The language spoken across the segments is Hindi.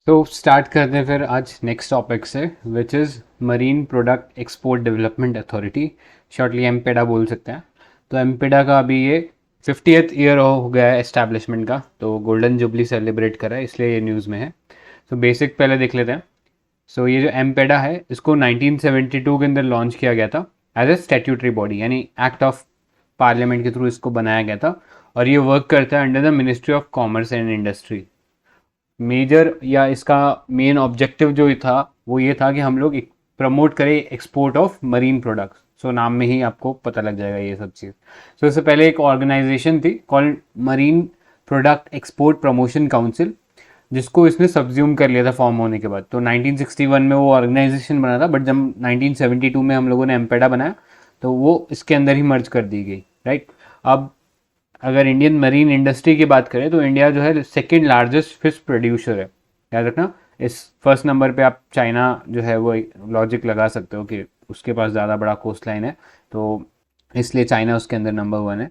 तो स्टार्ट करते हैं फिर आज नेक्स्ट टॉपिक से, which is marine product export development authority, shortly MPEDA बोल सकते हैं। तो एमपेडा का अभी ये 50th ईयर हो गया है एस्टैब्लिशमेंट का, तो गोल्डन जुबली सेलिब्रेट करा है, इसलिए ये न्यूज़ में है। तो बेसिक पहले देख लेते हैं। सो ये जो एमपेडा है इसको 1972 के अंदर लॉन्च किया गया था एज ए स्टैट्यूटरी बॉडी, यानी एक्ट ऑफ पार्लियामेंट के थ्रू इसको बनाया गया था। और ये वर्क करता है under the ministry of commerce and industry. Major या इसका मेन ऑब्जेक्टिव जो था वो ये था कि हम लोग प्रमोट करें एक्सपोर्ट ऑफ मरीन प्रोडक्ट्स। सो नाम में ही आपको पता लग जाएगा ये सब चीज़। सो इससे पहले एक ऑर्गेनाइजेशन थी called marine product export promotion council, जिसको इसने सब्ज्यूम कर लिया था फॉर्म होने के बाद। तो 1961 में वो ऑर्गेनाइजेशन बना था, बट जब 1972 में हम लोगों ने एम्पेडा बनाया तो वो इसके अंदर ही मर्ज कर दी गई, राइट। अब अगर इंडियन मरीन इंडस्ट्री की बात करें तो इंडिया जो है सेकंड लार्जेस्ट फिश प्रोड्यूसर है, याद रखना। इस फर्स्ट नंबर पे आप चाइना जो है वो लॉजिक लगा सकते हो कि उसके पास ज़्यादा बड़ा कोस्ट लाइन है, तो इसलिए चाइना उसके अंदर नंबर 1 है।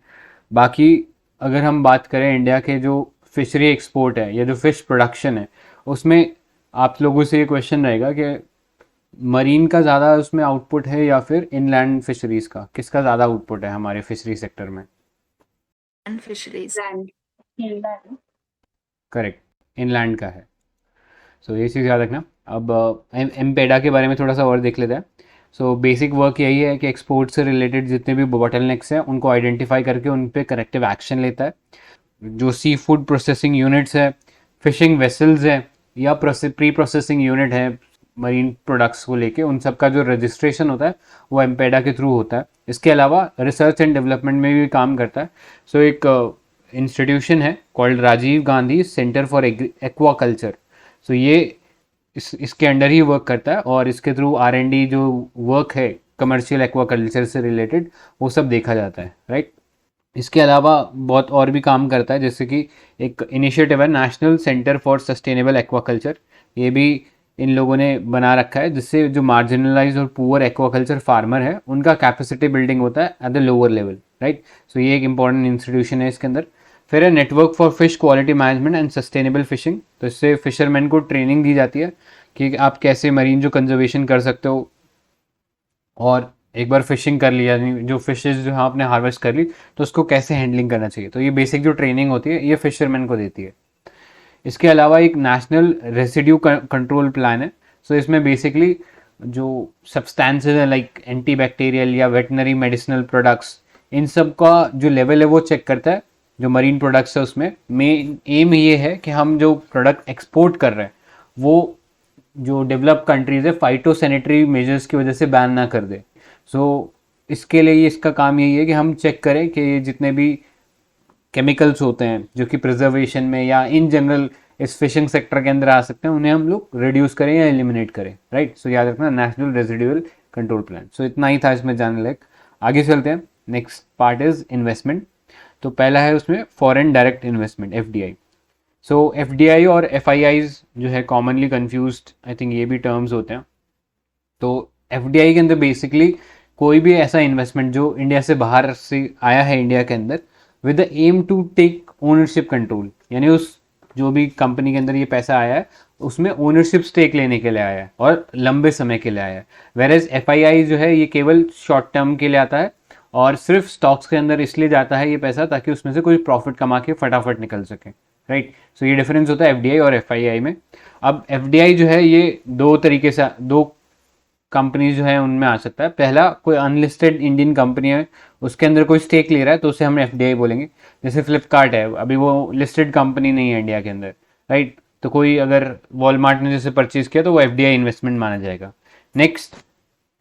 बाकी अगर हम बात करें इंडिया के जो फिशरी एक्सपोर्ट है या जो फिश प्रोडक्शन है, उसमें आप लोगों से ये क्वेश्चन रहेगा कि मरीन का ज़्यादा उसमें आउटपुट है या फिर इनलैंड फिशरीज़ का, किसका ज़्यादा आउटपुट है हमारे फिशरी सेक्टर में? and fisheries. Land. Correct, inland का है। सो ये चीज़ याद रखना। अब एमपेडा के बारे में थोड़ा सा और देख लेते हैं। सो बेसिक वर्क यही है कि एक्सपोर्ट से रिलेटेड जितने भी बॉटलनेक्स हैं उनको आइडेंटिफाई करके उन पे करेक्टिव एक्शन लेता है। जो सी फूड प्रोसेसिंग यूनिट्स है, फिशिंग वेसल्स है या प्री प्रोसेसिंग यूनिट है मरीन प्रोडक्ट्स को लेके, उन सब का जो रजिस्ट्रेशन होता है वो एमपेडा के थ्रू होता है। इसके अलावा रिसर्च एंड डेवलपमेंट में भी काम करता है। सो एक इंस्टीट्यूशन है called Rajiv Gandhi centre for aquaculture. So ये इसके अंडर ही वर्क करता है और इसके थ्रू R&D जो वर्क है कमर्शियल एक्वाकल्चर से रिलेटेड वो सब देखा जाता है, राइट। इसके अलावा बहुत और भी काम करता है, जैसे कि एक इनिशिएटिव है national centre for sustainable aquaculture. ये भी इन लोगों ने बना रखा है, जिससे जो मार्जिनलाइज और पुअर एक्वाकल्चर फार्मर है उनका कैपेसिटी बिल्डिंग होता है at the lower level, right. So ये एक इंपॉर्टेंट इंस्टीट्यूशन है इसके अंदर। फिर है network for fish quality management and sustainable fishing. तो इससे फिशरमैन को ट्रेनिंग दी जाती है कि आप कैसे मरीन जो कंजर्वेशन कर सकते हो, और एक बार फिशिंग कर लिया, जो फिशेज जो आपने हार्वेस्ट कर ली तो उसको कैसे हैंडलिंग करना चाहिए। तो ये बेसिक जो ट्रेनिंग होती है ये फिशरमैन को देती है। इसके अलावा एक नेशनल रेसिड्यू कंट्रोल प्लान है। सो इसमें बेसिकली जो सब्सटेंसेज हैं लाइक एंटी बैक्टीरियल या वेटनरी मेडिसिनल प्रोडक्ट्स, इन सब का जो लेवल है वो चेक करता है। जो मरीन प्रोडक्ट्स है उसमें मेन एम ये है कि हम जो प्रोडक्ट एक्सपोर्ट कर रहे हैं वो जो डेवलप कंट्रीज है फाइटो सैनिटरी मेजर्स की वजह से बैन ना कर दे। सो इसके लिए इसका काम यही है कि हम चेक करें कि ये जितने भी केमिकल्स होते हैं जो कि प्रिजर्वेशन में या इन जनरल इस फिशिंग सेक्टर के अंदर आ सकते हैं, उन्हें हम लोग रिड्यूस करें या एलिमिनेट करें, राइट। सो याद रखना नेशनल रेजिडुअल कंट्रोल प्लान। सो इतना ही था इसमें जानने लायक। आगे चलते हैं, नेक्स्ट पार्ट इज इन्वेस्टमेंट। तो पहला है उसमें फॉरेन डायरेक्ट इन्वेस्टमेंट, FDI। सो FDI और FIIs जो है कॉमनली कंफ्यूज्ड, आई थिंक ये भी टर्म्स होते हैं। तो FDI के अंदर बेसिकली कोई भी ऐसा इन्वेस्टमेंट जो इंडिया से बाहर से आया है इंडिया के अंदर with the aim to take ownership control, यानी उस जो भी कंपनी के अंदर ये पैसा आया है उसमें ओनरशिप स्टेक लेने के लिए आया है और लंबे समय के लिए आया है। वेरेज FII जो है ये केवल शॉर्ट टर्म के लिए आता है और सिर्फ स्टॉक्स के अंदर इसलिए जाता है ये पैसा ताकि उसमें से कोई प्रॉफिट कमा के फटाफट निकल सके, राइट। सो ये डिफरेंस होता है FDI और FII में। अब FDI जो है ये दो तरीके से, दो कंपनी जो है उनमें आ सकता है। पहला, कोई अनलिस्टेड इंडियन कंपनी है उसके अंदर कोई स्टेक ले रहा है तो उसे हम FDI बोलेंगे। जैसे फ्लिपकार्ट है, अभी वो लिस्टेड कंपनी नहीं है इंडिया के अंदर, राइट। तो कोई अगर वॉलमार्ट ने जैसे परचेज किया तो वो FDI इन्वेस्टमेंट माना जाएगा। नेक्स्ट,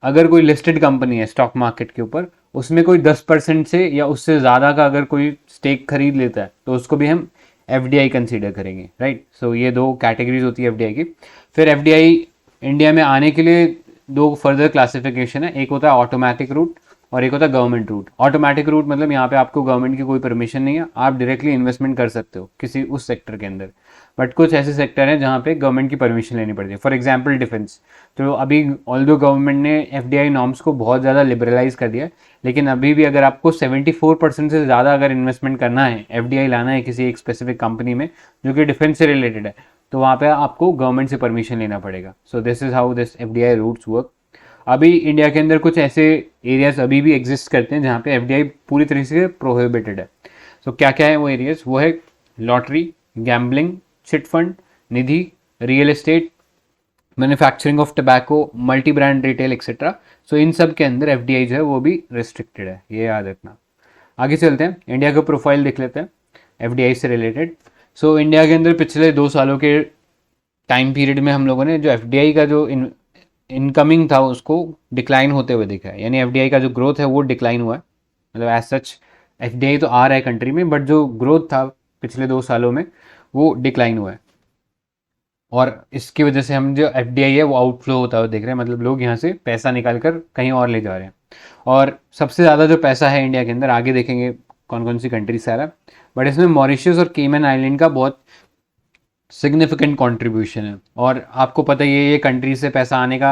अगर कोई लिस्टेड कंपनी है स्टॉक मार्केट के ऊपर, उसमें कोई 10% से या उससे ज़्यादा का अगर कोई स्टेक खरीद लेता है तो उसको भी हम FDI कंसीडर करेंगे, राइट। सो ये दो कैटेगरीज होती है FDI की। फिर FDI इंडिया में आने के लिए दो फर्दर क्लासिफिकेशन है, एक होता है ऑटोमेटिक रूट और एक होता है गवर्नमेंट रूट। ऑटोमेटिक रूट मतलब यहाँ पे आपको गवर्नमेंट की कोई परमिशन नहीं है, आप डायरेक्टली इन्वेस्टमेंट कर सकते हो किसी उस सेक्टर के अंदर। बट कुछ ऐसे सेक्टर हैं जहाँ पे गवर्नमेंट की परमिशन लेनी पड़ती है, फॉर एग्जांपल डिफेंस। तो अभी ऑल्दो गवर्नमेंट ने FDI नॉर्म्स को बहुत ज़्यादा लिबरलाइज कर दिया है, लेकिन अभी भी अगर आपको 74% से ज़्यादा अगर इन्वेस्टमेंट करना है, FDI लाना है किसी एक स्पेसिफिक कंपनी में जो कि डिफेंस से रिलेटेड है, तो वहाँ पे आपको गवर्नमेंट से परमिशन लेना पड़ेगा. So this is how this FDI routes work. अभी इंडिया के अंदर कुछ ऐसे एरियाज अभी भी एग्जिस्ट करते हैं जहाँ पे FDI पूरी तरीके से प्रोहिबिटेड है. सो क्या क्या है वो एरियाज? वो है lottery, gambling, chit fund, Nidhi, real estate, manufacturing of tobacco, multi brand retail etcetera. So इन सब के अंदर FDI जो है वो भी रिस्ट्रिक्टेड है, ये याद रखना. आगे चलते हैं, इंडिया का प्रोफाइल देख लेते हैं FDI से रिलेटेड. सो इंडिया के अंदर पिछले 2 सालों के टाइम पीरियड में हम लोगों ने जो FDI का जो इनकमिंग था उसको डिक्लाइन होते हुए देखा है. यानी FDI का जो ग्रोथ है वो डिक्लाइन हुआ है. मतलब एज सच FDI तो आ रहा है कंट्री में, बट जो ग्रोथ था पिछले 2 सालों में वो डिक्लाइन हुआ है. और इसकी वजह से हम जो FDI है वो आउटफ्लो होता हुआ देख रहे हैं. मतलब लोग यहाँ से पैसा निकाल कर कहीं और ले जा रहे हैं. और सबसे ज़्यादा जो पैसा है इंडिया के अंदर, आगे देखेंगे कौन कौन सी कंट्री से आ रहा है, बट इसमें मॉरिशस और केमन आइलैंड का बहुत सिग्निफिकेंट कंट्रीब्यूशन है. और आपको पता ही है ये कंट्री से पैसा आने का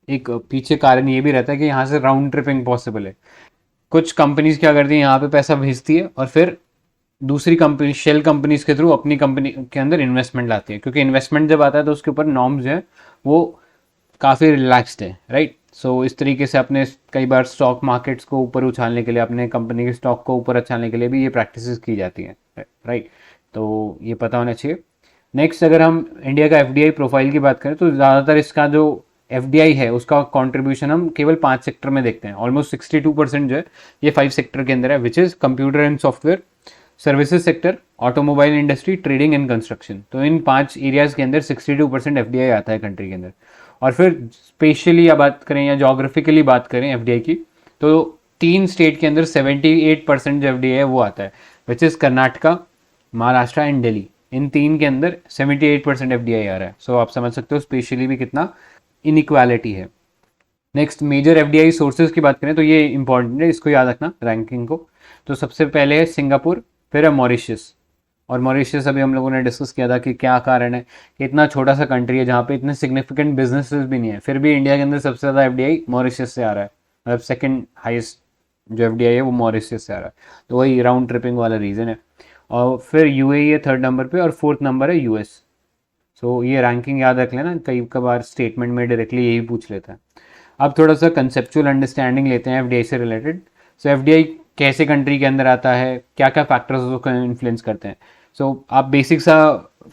एक पीछे कारण ये भी रहता है कि यहाँ से राउंड ट्रिपिंग पॉसिबल है. कुछ कंपनीज क्या करती है, यहाँ पे पैसा भेजती है और फिर दूसरी कंपनी, शेल कंपनीज के थ्रू अपनी कंपनी के अंदर इन्वेस्टमेंट लाती है. क्योंकि इन्वेस्टमेंट जब आता है तो उसके ऊपर नॉर्म्स जो है वो काफ़ी रिलैक्स्ड है, राइट. सो इस तरीके से अपने कई बार स्टॉक मार्केट्स को ऊपर उछालने के लिए, अपने कंपनी के स्टॉक को ऊपर उछालने के लिए भी ये प्रैक्टिसेस की जाती हैं, राइट. तो ये पता होना चाहिए. नेक्स्ट, अगर हम इंडिया का FDI प्रोफाइल की बात करें तो ज़्यादातर इसका जो FDI है उसका कंट्रीब्यूशन हम केवल 5 सेक्टर में देखते हैं. ऑलमोस्ट 62% जो है ये 5 सेक्टर के अंदर है, which is computer and software, services sector, automobile industry, trading and construction. तो इन 5 एरियाज के अंदर 62% FDI आता है कंट्री के अंदर. और फिर स्पेशली या बात करें या जोग्राफिकली बात करें FDI की, तो 3 स्टेट के अंदर 78% जो FDI है वो आता है, which is Karnataka, Maharashtra and Delhi. इन 3 के अंदर 78% FDI आ रहा है. सो आप समझ सकते हो स्पेशली भी कितना इनइक्वालिटी है. नेक्स्ट, मेजर FDI सोर्सेज की बात करें तो ये इंपॉर्टेंट है, इसको याद रखना रैंकिंग को. तो सबसे पहले है सिंगापुर, फिर है मॉरिशस. और मॉरिशस अभी हम लोगों ने डिस्कस किया था कि क्या कारण है कि इतना छोटा सा कंट्री है जहाँ पे इतने सिग्निफिकेंट बिजनेसेस भी नहीं है, फिर भी इंडिया के अंदर सबसे ज़्यादा FDI मॉरिशस से आ रहा है. मतलब सेकंड हाईएस्ट जो FDI है वो मॉरिशस से आ रहा है. तो वही राउंड ट्रिपिंग वाला रीज़न है. और फिर UAE है 3rd नंबर पे और 4th नंबर है US. सो ये रैंकिंग याद रख लेना, कई कबार स्टेटमेंट में डायरेक्टली यही पूछ लेता है. अब थोड़ा सा कंसेप्चुअल अंडरस्टैंडिंग लेते हैं FDI से रिलेटेड. सो FDI कैसे कंट्री के अंदर आता है, क्या क्या फैक्टर्स उसको इन्फ्लुएंस करते हैं. सो आप बेसिक सा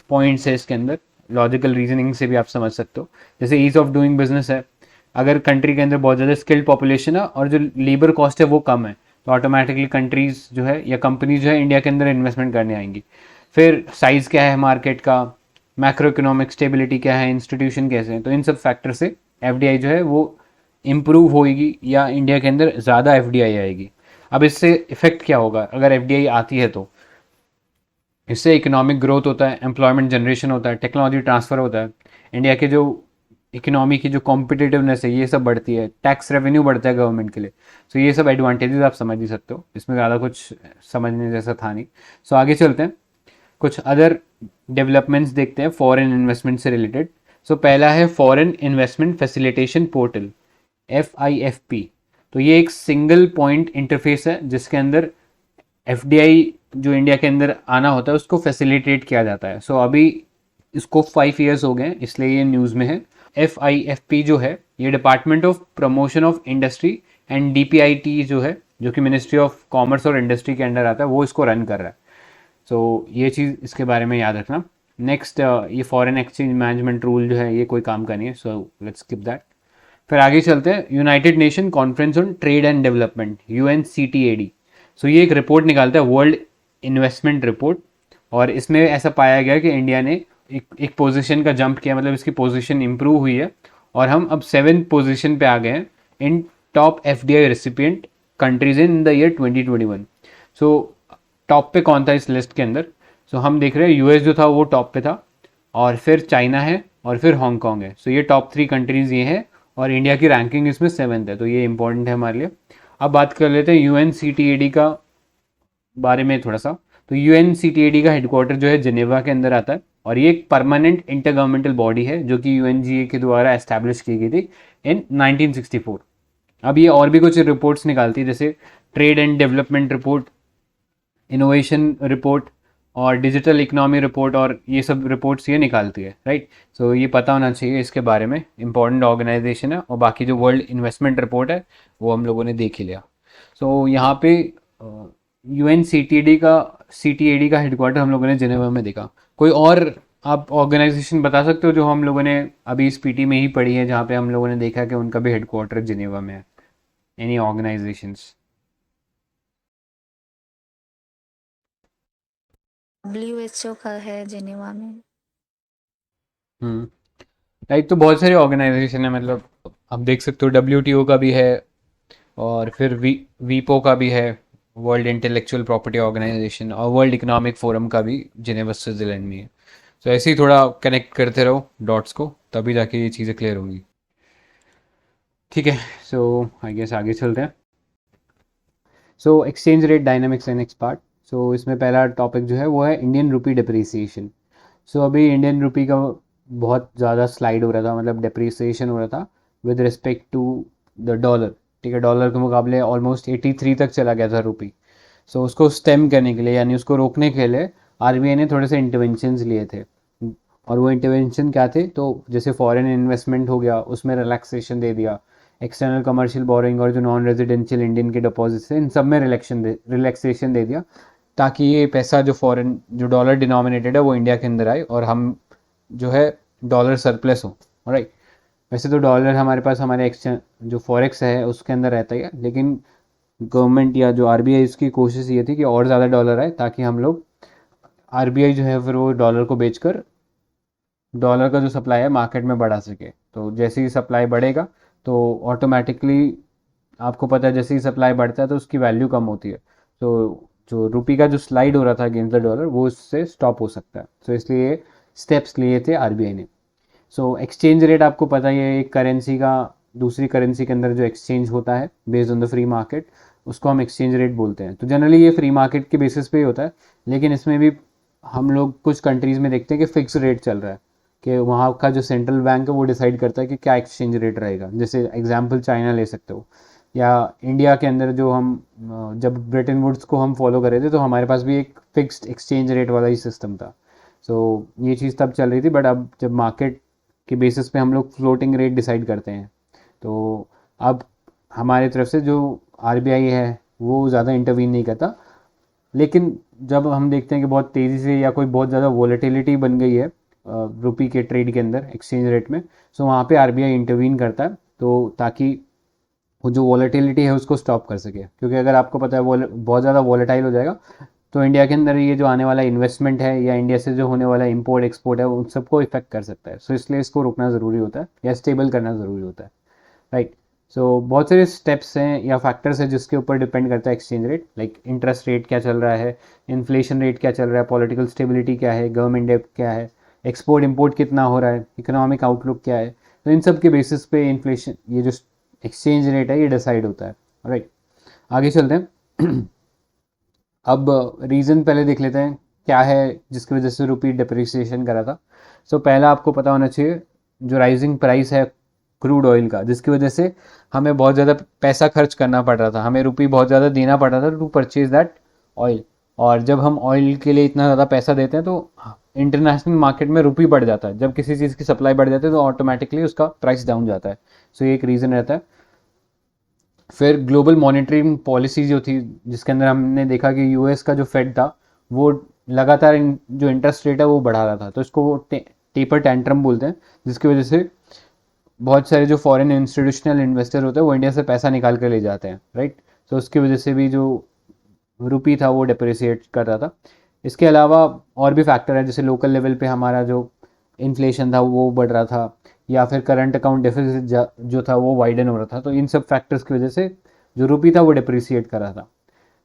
पॉइंट्स है इसके अंदर, लॉजिकल रीजनिंग से भी आप समझ सकते हो. जैसे ईज ऑफ डूइंग बिजनेस है. अगर कंट्री के अंदर बहुत ज़्यादा स्किल्ड पॉपुलेशन है और जो लेबर कॉस्ट है वो कम है, तो ऑटोमेटिकली कंट्रीज जो है या कंपनीज जो है इंडिया के अंदर इन्वेस्टमेंट करने आएंगी. फिर साइज़ क्या है मार्केट का, मैक्रो इकोनॉमिक स्टेबिलिटी क्या है, इंस्टीट्यूशन कैसे हैं. तो इन सब फैक्टर से FDI जो है वो इम्प्रूव होएगी या इंडिया के अंदर ज़्यादा FDI आएगी. अब इससे इफेक्ट क्या होगा अगर FDI आती है? तो इससे इकोनॉमिक ग्रोथ होता है, एम्प्लॉयमेंट जनरेशन होता है, टेक्नोलॉजी ट्रांसफ़र होता है, इंडिया के जो इकोनॉमी की जो कॉम्पिटिटिवनेस है ये सब बढ़ती है, टैक्स रेवेन्यू बढ़ता है गवर्नमेंट के लिए. सो ये सब एडवांटेजेस आप समझ ही सकते हो, इसमें ज़्यादा कुछ समझने जैसा था नहीं. सो आगे चलते हैं, कुछ अदर डेवलपमेंट्स देखते हैं फॉरेन इन्वेस्टमेंट से रिलेटेड. सो पहला है foreign investment facilitation portal, FIFP. तो ये एक सिंगल पॉइंट इंटरफेस है जिसके अंदर FDI जो इंडिया के अंदर आना होता है उसको फैसिलिटेट किया जाता है. सो अभी इसको 5 ईयर्स हो गए हैं, इसलिए ये न्यूज़ में है. FIFP जो है ये department of promotion of industry and DPIT जो है, जो कि मिनिस्ट्री ऑफ कॉमर्स और इंडस्ट्री के अंडर आता है, वो इसको रन कर रहा है. सो ये चीज़ इसके बारे में याद रखना. नेक्स्ट, ये फॉरेन एक्सचेंज मैनेजमेंट रूल जो है ये कोई काम का नहीं है, सो लेट्स स्किप दैट. फिर आगे चलते हैं, United nation conference on trade and development, UNCTAD. सो ये एक रिपोर्ट निकालता है, वर्ल्ड इन्वेस्टमेंट रिपोर्ट. और इसमें ऐसा पाया गया कि इंडिया ने एक पोजीशन का जंप किया, मतलब इसकी पोजीशन इंप्रूव हुई है और हम अब 7th पोजीशन पे आ गए हैं in top FDI recipient countries in the year 2021. So top पे कौन था इस लिस्ट के अंदर? सो हम देख रहे हैं US जो था वो टॉप पे था, और फिर चाइना है, और फिर हांगकॉन्ग है. सो ये टॉप 3 कंट्रीज़ ये हैं और इंडिया की रैंकिंग इसमें 7th है, तो ये इंपॉर्टेंट है हमारे लिए. अब बात कर लेते हैं UNCTAD का बारे में थोड़ा सा. तो UNCTAD का हेडक्वार्टर जो है जिनेवा के अंदर आता है और ये एक परमानेंट इंटरगवर्नमेंटल बॉडी है जो कि UNGA के द्वारा एस्टैब्लिश की गई थी इन 1964. अब ये और भी कुछ रिपोर्ट्स निकालती है, जैसे trade and development report, innovation report, और डिजिटल इकोनॉमी रिपोर्ट और ये सब रिपोर्ट्स ये निकालती है, राइट। सो ये पता होना चाहिए इसके बारे में, इंपॉर्टेंट ऑर्गेनाइजेशन है। और बाकी जो वर्ल्ड इन्वेस्टमेंट रिपोर्ट है वो हम लोगों ने देख ही लिया। सो यहाँ पे सी टी ए डी का हेडक्वार्टर हम लोगों ने जिनेवा में देखा। कोई और आप ऑर्गेनाइजेशन बता सकते हो जो हम लोगों ने अभी इस पीटी में ही पढ़ी है, जहाँ पे हम लोगों ने देखा कि उनका भी हेडक्वार्टर जिनेवा में है? Any organisations? WHO का है जिनेवा में। हम्म। लाइक तो बहुत सारे ऑर्गेनाइजेशन है, मतलब आप देख सकते हो WTO का भी है, और फिर वीपो का भी है, वर्ल्ड इंटेलेक्चुअल प्रॉपर्टी ऑर्गेनाइजेशन, और वर्ल्ड इकोनॉमिक फोरम का भी जिनेवा स्विट्जरलैंड में है। तो ऐसे ही थोड़ा कनेक्ट करते रहो डॉट्स को, तभी जाके ये चीज़ें क्लियर होंगी। ठीक है, सो आई गेस आगे चलते हैं। So exchange rate dynamics and next part. So इसमें पहला टॉपिक जो है वो है इंडियन रुपी डिप्रिसिएशन। सो अभी इंडियन रुपी का बहुत ज़्यादा स्लाइड हो रहा था, मतलब डिप्रिसिएशन हो रहा था with respect to the dollar. ठीक है, डॉलर के मुकाबले ऑलमोस्ट 83 तक चला गया था रुपी। सो उसको स्टेम करने के लिए, यानी उसको रोकने के लिए, आरबीआई ने थोड़े से इंटरवेंशंस लिए थे। और वो इंटरवेंशन क्या थे? तो जैसे फॉरेन इन्वेस्टमेंट हो गया, उसमें रिलैक्सेशन दे दिया। एक्सटर्नल कमर्शियल बोरिंग और जो नॉन रेजिडेंशियल इंडियन के डिपॉजिट्स हैं, इन सब में रिलैक्सेशन दे दिया, ताकि ये पैसा जो फॉरेन, जो डॉलर डिनोमिनेटेड है, वो इंडिया के अंदर आए और हम जो है डॉलर सरप्लस हो। राइट। वैसे तो डॉलर हमारे पास हमारे एक्सचेंज जो फॉरेक्स है उसके अंदर रहता ही है, लेकिन गवर्नमेंट या जो आरबीआई, उसकी कोशिश ये थी कि और ज़्यादा डॉलर आए, ताकि हम लोग, आरबीआई जो है फिर वो डॉलर को बेचकर डॉलर का जो सप्लाई है मार्केट में बढ़ा सके। तो जैसे ही सप्लाई बढ़ेगा तो ऑटोमेटिकली, आपको पता है जैसे ही सप्लाई बढ़ता है तो उसकी वैल्यू कम होती है। तो जो रुपी का जो स्लाइड हो रहा था अगेंस्ट द डॉलर, वो उससे स्टॉप हो सकता है। तो इसलिए स्टेप्स लिए थे आरबीआई ने। सो एक्सचेंज रेट आपको पता ही है, एक करेंसी का दूसरी करेंसी के अंदर जो एक्सचेंज होता है based on the free market, उसको हम एक्सचेंज रेट बोलते हैं। तो जनरली ये फ्री मार्केट के बेसिस पे ही होता है, लेकिन इसमें भी हम लोग कुछ कंट्रीज़ में देखते हैं कि फ़िक्स रेट चल रहा है, कि वहाँ का जो सेंट्रल बैंक है वो डिसाइड करता है कि क्या एक्सचेंज रेट रहेगा। जैसे एग्जांपल चाइना ले सकते हो, या इंडिया के अंदर जो हम जब ब्रिटेन वुड्स को हम फॉलो कर रहे थे तो हमारे पास भी एक फिक्स्ड एक्सचेंज रेट वाला ही सिस्टम था। सो ये चीज़ तब चल रही थी, बट अब जब मार्केट के बेसिस पे हम लोग फ्लोटिंग रेट डिसाइड करते हैं, तो अब हमारी तरफ से जो आरबीआई है वो ज़्यादा इंटरवीन नहीं करता। लेकिन जब हम देखते हैं कि बहुत तेज़ी से या कोई बहुत ज़्यादा वॉलेटिलिटी बन गई है रुपी के ट्रेड के अंदर, एक्सचेंज रेट में, सो वहाँ पे आरबीआई इंटरवीन करता है, तो ताकि वो जो वॉलेटिलिटी है उसको स्टॉप कर सके। क्योंकि अगर आपको पता है बहुत ज़्यादा वॉलेटाइल हो जाएगा, तो इंडिया के अंदर ये जो आने वाला इन्वेस्टमेंट है या इंडिया से जो होने वाला इंपोर्ट एक्सपोर्ट है, उन सबको इफेक्ट कर सकता है। सो इसलिए इसको रोकना ज़रूरी होता है या स्टेबल करना ज़रूरी होता है, राइट। सो बहुत सारे स्टेप्स हैं या फैक्टर्स हैं जिसके ऊपर डिपेंड करता है exchange rate, like interest rate क्या चल रहा है, इन्फ्लेशन रेट क्या चल रहा है, पॉलिटिकल स्टेबिलिटी क्या है, गवर्नमेंट डेब्ट क्या है, एक्सपोर्ट इंपोर्ट कितना हो रहा है, इकोनॉमिक आउटलुक क्या है। तो इन सब के बेसिस पे इन्फ्लेशन, ये जो एक्सचेंज रेट है, ये डिसाइड होता है, राइट। आगे चलते हैं। अब रीज़न पहले देख लेते हैं क्या है जिसकी वजह से रुपी डिप्रिसिएशन करा था। सो पहला आपको पता होना चाहिए, जो राइजिंग प्राइस है क्रूड ऑयल का, जिसकी वजह से हमें बहुत ज़्यादा पैसा खर्च करना पड़ रहा था, हमें रुपी बहुत ज़्यादा देना पड़ रहा था टू परचेज दैट ऑयल। और जब हम ऑयल के लिए इतना ज़्यादा पैसा देते हैं तो इंटरनेशनल मार्केट में रुपी बढ़ जाता है। जब किसी चीज़ की सप्लाई बढ़ जाती है तो ऑटोमेटिकली उसका प्राइस डाउन जाता है। सो ये एक रीज़न रहता है। फिर ग्लोबल मॉनेटरिंग पॉलिसी जो थी, जिसके अंदर हमने देखा कि यूएस का जो फेड था वो लगातार जो इंटरेस्ट रेट है वो बढ़ा रहा था, तो इसको वो टेपर टैंट्रम बोलते हैं, जिसकी वजह से बहुत सारे जो फॉरेन इंस्टीट्यूशनल इन्वेस्टर होते हैं वो इंडिया से पैसा निकाल कर ले जाते हैं, राइट। तो उसकी वजह से भी जो रुपी था वो डिप्रिसिएट कर रहा था। इसके अलावा और भी फैक्टर है, जैसे लोकल लेवल पे हमारा जो इन्फ्लेशन था वो बढ़ रहा था, या फिर करंट अकाउंट डेफिसिट जो था वो वाइडन हो रहा था। तो इन सब फैक्टर्स की वजह से जो रुपी था वो डिप्रिसिएट कर रहा था।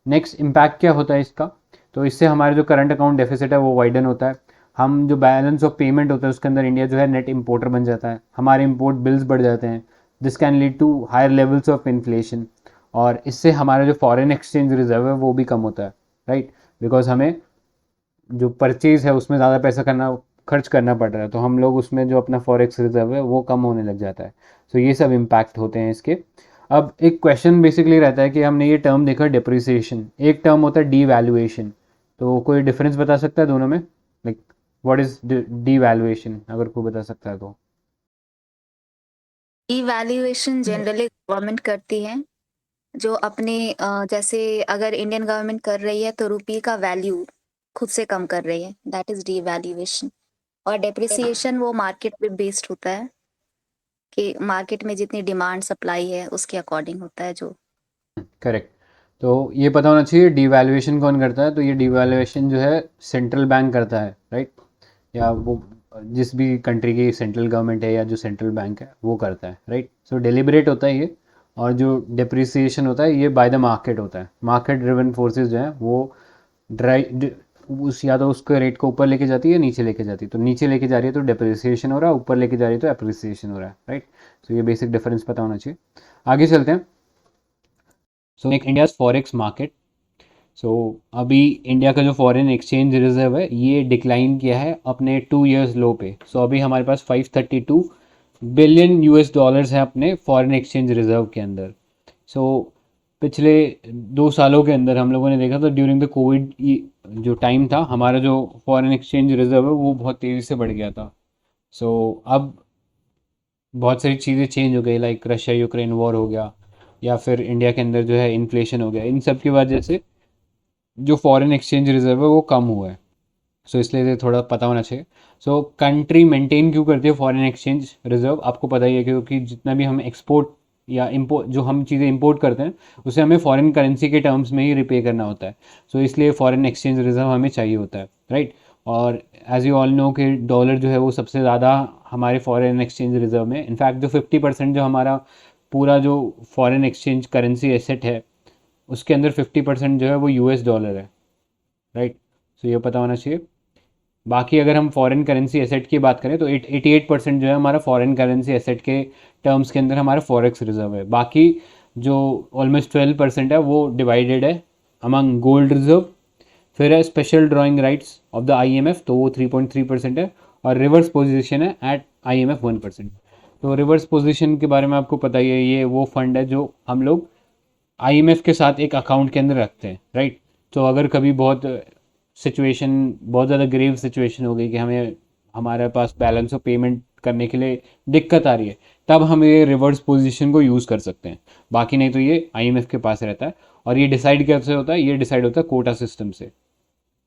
नेक्स्ट इम्पैक्ट क्या होता है इसका? तो इससे हमारे जो करंट अकाउंट डेफिसिट है वो वाइडन होता है। हम जो बैलेंस ऑफ पेमेंट होता है उसके अंदर इंडिया जो है नेट इंपोर्टर बन जाता है, हमारे इंपोर्ट बिल्स बढ़ जाते हैं। This can lead to higher levels of inflation, और इससे हमारा जो फॉरेन एक्सचेंज रिजर्व है वो भी कम होता है, राइट। बिकॉज हमें जो परचेज है उसमें ज़्यादा पैसा खर्च करना पड़ रहा है, तो हम लोग उसमें जो अपना फॉरेक्स रिजर्व है वो कम होने लग जाता है। सो ये सब इम्पैक्ट होते हैं इसके। अब एक क्वेश्चन बेसिकली रहता है कि हमने ये टर्म देखा डिप्रिसिएशन, एक टर्म होता है डीवैल्यूएशन। तो कोई डिफरेंस बता सकता है दोनों में, लाइक व्हाट इज डीवैल्यूएशन, अगर कोई बता सकता है तो। इवैल्यूएशन जनरली गवर्नमेंट करती है, जो अपने जैसे अगर इंडियन गवर्नमेंट कर रही है तो रुपये का वैल्यू खुद से कम कर रही है, दैट इज डीवैल्यूएशन। और डेप्रिसिएशन वो मार्केट पे बेस्ड होता है कि मार्केट में जितनी डिमांड सप्लाई है उसके अकॉर्डिंग होता है जो। करेक्ट। तो ये पता होना चाहिए डिवैल्यूएशन कौन करता है, तो ये डिवैल्यूएशन जो है सेंट्रल बैंक करता है, राइट, या वो जिस भी कंट्री की सेंट्रल गवर्नमेंट है या जो सेंट्रल बैंक है वो करता है, राइट। सो डेलिबरेट होता है ये। और जो डिप्रिसिएशन होता है ये बाय द मार्केट होता है, मार्केट ड्रिवन फोर्सेस जो है वो ड्राई उस या तो उसके रेट को ऊपर लेके जाती है नीचे लेके जाती है, तो नीचे लेके जा रही है तो डिप्रिसिएशन हो रहा है, ऊपर लेके जा रही है तो एप्रिसिएशन हो रहा है, राइट। सो ये बेसिक डिफरेंस पता होना चाहिए। आगे चलते हैं। सो एक इंडियाज फॉरेक्स मार्केट। सो अभी इंडिया का जो फॉरेन एक्सचेंज रिजर्व है ये डिक्लाइन किया है अपने 2 इयर्स लो पे। सो अभी हमारे पास 532 बिलियन यूएस डॉलर्स हैं अपने फॉरेन एक्सचेंज रिजर्व के अंदर। सो पिछले 2 सालों के अंदर हम लोगों ने देखा तो ड्यूरिंग द कोविड जो टाइम था हमारा जो फॉरेन एक्सचेंज रिजर्व है वो बहुत तेज़ी से बढ़ गया था। सो अब बहुत सारी चीज़ें चेंज हो गई, लाइक रशिया यूक्रेन वॉर हो गया या फिर इंडिया के अंदर जो है इन्फ्लेशन हो गया, इन सब की वजह से जो फॉरेन एक्सचेंज रिजर्व है वो कम हुआ है। सो इसलिए ये थोड़ा पता होना चाहिए। सो कंट्री मेंटेन क्यों करती है फॉरेन एक्सचेंज रिजर्व, आपको पता ही है, क्योंकि जितना भी हम एक्सपोर्ट या इम्पोर्ट जो हम चीज़ें इंपोर्ट करते हैं उसे हमें फॉरेन करेंसी के टर्म्स में ही रिपे करना होता है। सो इसलिए फॉरेन एक्सचेंज रिजर्व हमें चाहिए होता है, राइट। और एज यू ऑल नो कि डॉलर जो है वो सबसे ज़्यादा हमारे फॉरेन एक्सचेंज रिजर्व में, इनफैक्ट जो 50% जो हमारा पूरा जो फॉरेन एक्सचेंज करेंसी एसेट है उसके अंदर 50% जो है वो यूएस डॉलर है, राइट। सो ये पता होना चाहिए। बाकी अगर हम फॉरेन करेंसी एसेट की बात करें तो 88% जो है हमारा फॉरेन करेंसी एसेट के टर्म्स के अंदर हमारा फॉरेक्स रिजर्व है। बाकी जो ऑलमोस्ट 12% है वो डिवाइडेड है अमंग गोल्ड रिजर्व, फिर है special drawing rights of the IMF, तो वो 3.3% है, और रिवर्स पोजीशन है एट आईएमएफ 1%। तो रिवर्स पोजीशन के बारे में आपको पता ही है, ये वो फंड है जो हम लोग आईएमएफ के साथ एक अकाउंट के अंदर रखते हैं, राइट। तो अगर कभी बहुत सिचुएशन बहुत ज़्यादा ग्रेव सिचुएशन हो गई कि हमें हमारे पास बैलेंस ऑफ पेमेंट करने के लिए दिक्कत आ रही है, तब हम ये रिवर्स पोजीशन को यूज़ कर सकते हैं। बाकी नहीं तो ये आईएमएफ के पास रहता है। और ये डिसाइड कैसे होता है, ये डिसाइड होता है कोटा सिस्टम से,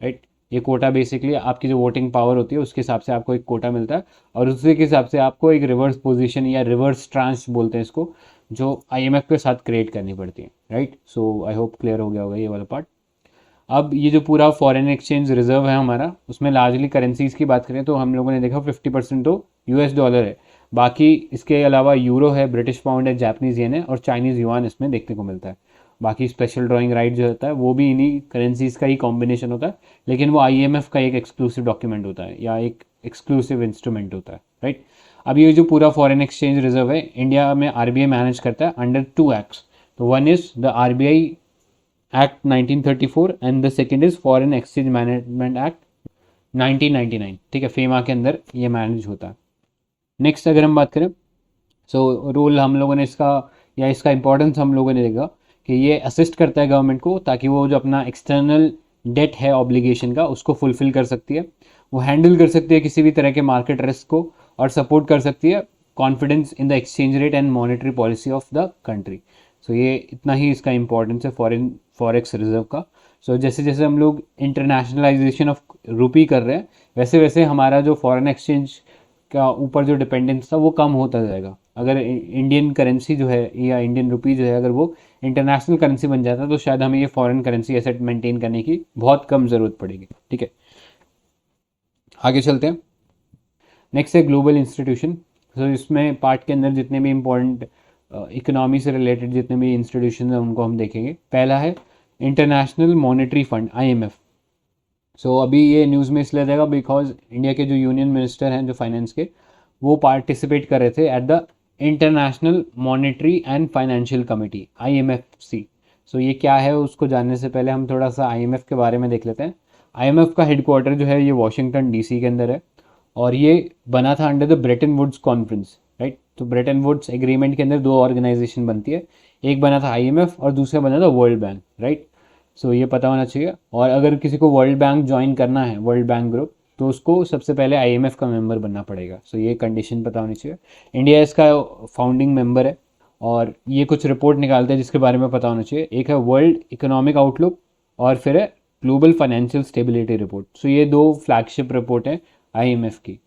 राइट। ये कोटा बेसिकली आपकी जो वोटिंग पावर होती है उसके हिसाब से आपको एक कोटा मिलता है, और उसी के हिसाब से आपको एक रिवर्स पोजीशन या रिवर्स ट्रांस बोलते हैं इसको, जो आईएमएफ के साथ क्रिएट करनी पड़ती है, right. So I hope clear हो गया होगा ये वाला पार्ट। अब ये जो पूरा फॉरेन एक्सचेंज रिजर्व है हमारा उसमें लार्जली करेंसीज की बात करें तो हम लोगों ने देखा 50% तो यूएस डॉलर है। बाकी इसके अलावा यूरो है, ब्रिटिश पाउंड है, जापानीज येन है और चाइनीज़ युआन इसमें देखने को मिलता है। बाकी स्पेशल ड्राइंग राइट जो होता है वो भी इन्हीं करेंसीज का ही कॉम्बिनेशन होता है, लेकिन वो आईएमएफ का एक एक्सक्लूसिव डॉक्यूमेंट होता है या एक एक्सक्लूसिव इंस्ट्रूमेंट होता है, राइट। अब ये जो पूरा फॉरेन एक्सचेंज रिजर्व है इंडिया में आरबीआई मैनेज करता है अंडर 2 एक्ट्स। तो one is the RBI act 1934 and the second is foreign exchange management act 1999, ठीक है, फेमा के अंदर ये मैनेज होता है। नेक्स्ट अगर हम बात करें, सो रोल हम लोगों ने इसका या इसका इंपॉर्टेंस हम लोगों ने देखा कि ये असिस्ट करता है गवर्नमेंट को ताकि वो जो अपना एक्सटर्नल डेट है ऑब्लिगेशन का उसको फुलफिल कर सकती है, वो हैंडल कर सकती है किसी भी तरह के मार्केट रिस्क को, और सपोर्ट कर सकती है confidence in the exchange rate and monetary policy of the country. So ये इतना ही इसका इंपॉर्टेंस है फॉरेन फॉरेक्स रिजर्व का। सो जैसे जैसे हम लोग इंटरनेशनलाइजेशन ऑफ रुपी कर रहे हैं वैसे वैसे हमारा जो फॉरेन एक्सचेंज का ऊपर जो डिपेंडेंस था वो कम होता जाएगा। अगर इंडियन करेंसी जो है या इंडियन रुपी जो है अगर वो इंटरनेशनल करेंसी बन जाता तो शायद हमें ये फॉरेन करेंसी एसेट मेंटेन करने की बहुत कम ज़रूरत पड़ेगी, ठीक है। आगे चलते हैं। नेक्स्ट है ग्लोबल इंस्टीट्यूशन। तो इसमें पार्ट के अंदर जितने भी इंपॉर्टेंट इकोनॉमी से रिलेटेड जितने भी इंस्टीट्यूशन हैं उनको हम देखेंगे। पहला है इंटरनेशनल मॉनेटरी फंड आईएमएफ। सो अभी ये न्यूज़ में इसलिए देगा बिकॉज इंडिया के जो यूनियन मिनिस्टर हैं जो फाइनेंस के वो पार्टिसिपेट कर रहे थे at the international monetary and financial committee IMFC. So ये क्या है उसको जानने से पहले हम थोड़ा सा आईएमएफ के बारे में देख लेते हैं। आईएमएफ का हेडक्वार्टर जो है ये वॉशिंगटन डीसी के अंदर है, और ये बना था under the Bretton Woods conference, right. तो ब्रेटन वुड्स एग्रीमेंट के अंदर 2 ऑर्गेनाइजेशन बनती है, एक बना था आईएमएफ और दूसरा बना था वर्ल्ड बैंक, राइट। सो ये पता होना चाहिए। और अगर किसी को वर्ल्ड बैंक ज्वाइन करना है, वर्ल्ड बैंक ग्रुप, तो उसको सबसे पहले आईएमएफ का मेंबर बनना पड़ेगा। सो ये कंडीशन पता होनी चाहिए। इंडिया इसका फाउंडिंग मेंबर है और ये कुछ रिपोर्ट निकालते हैं जिसके बारे में पता होना चाहिए। एक है वर्ल्ड इकोनॉमिक आउटलुक और फिर है ग्लोबल फाइनेंशियल स्टेबिलिटी रिपोर्ट। सो ये दो फ्लैगशिप रिपोर्ट हैं आईएमएफ की।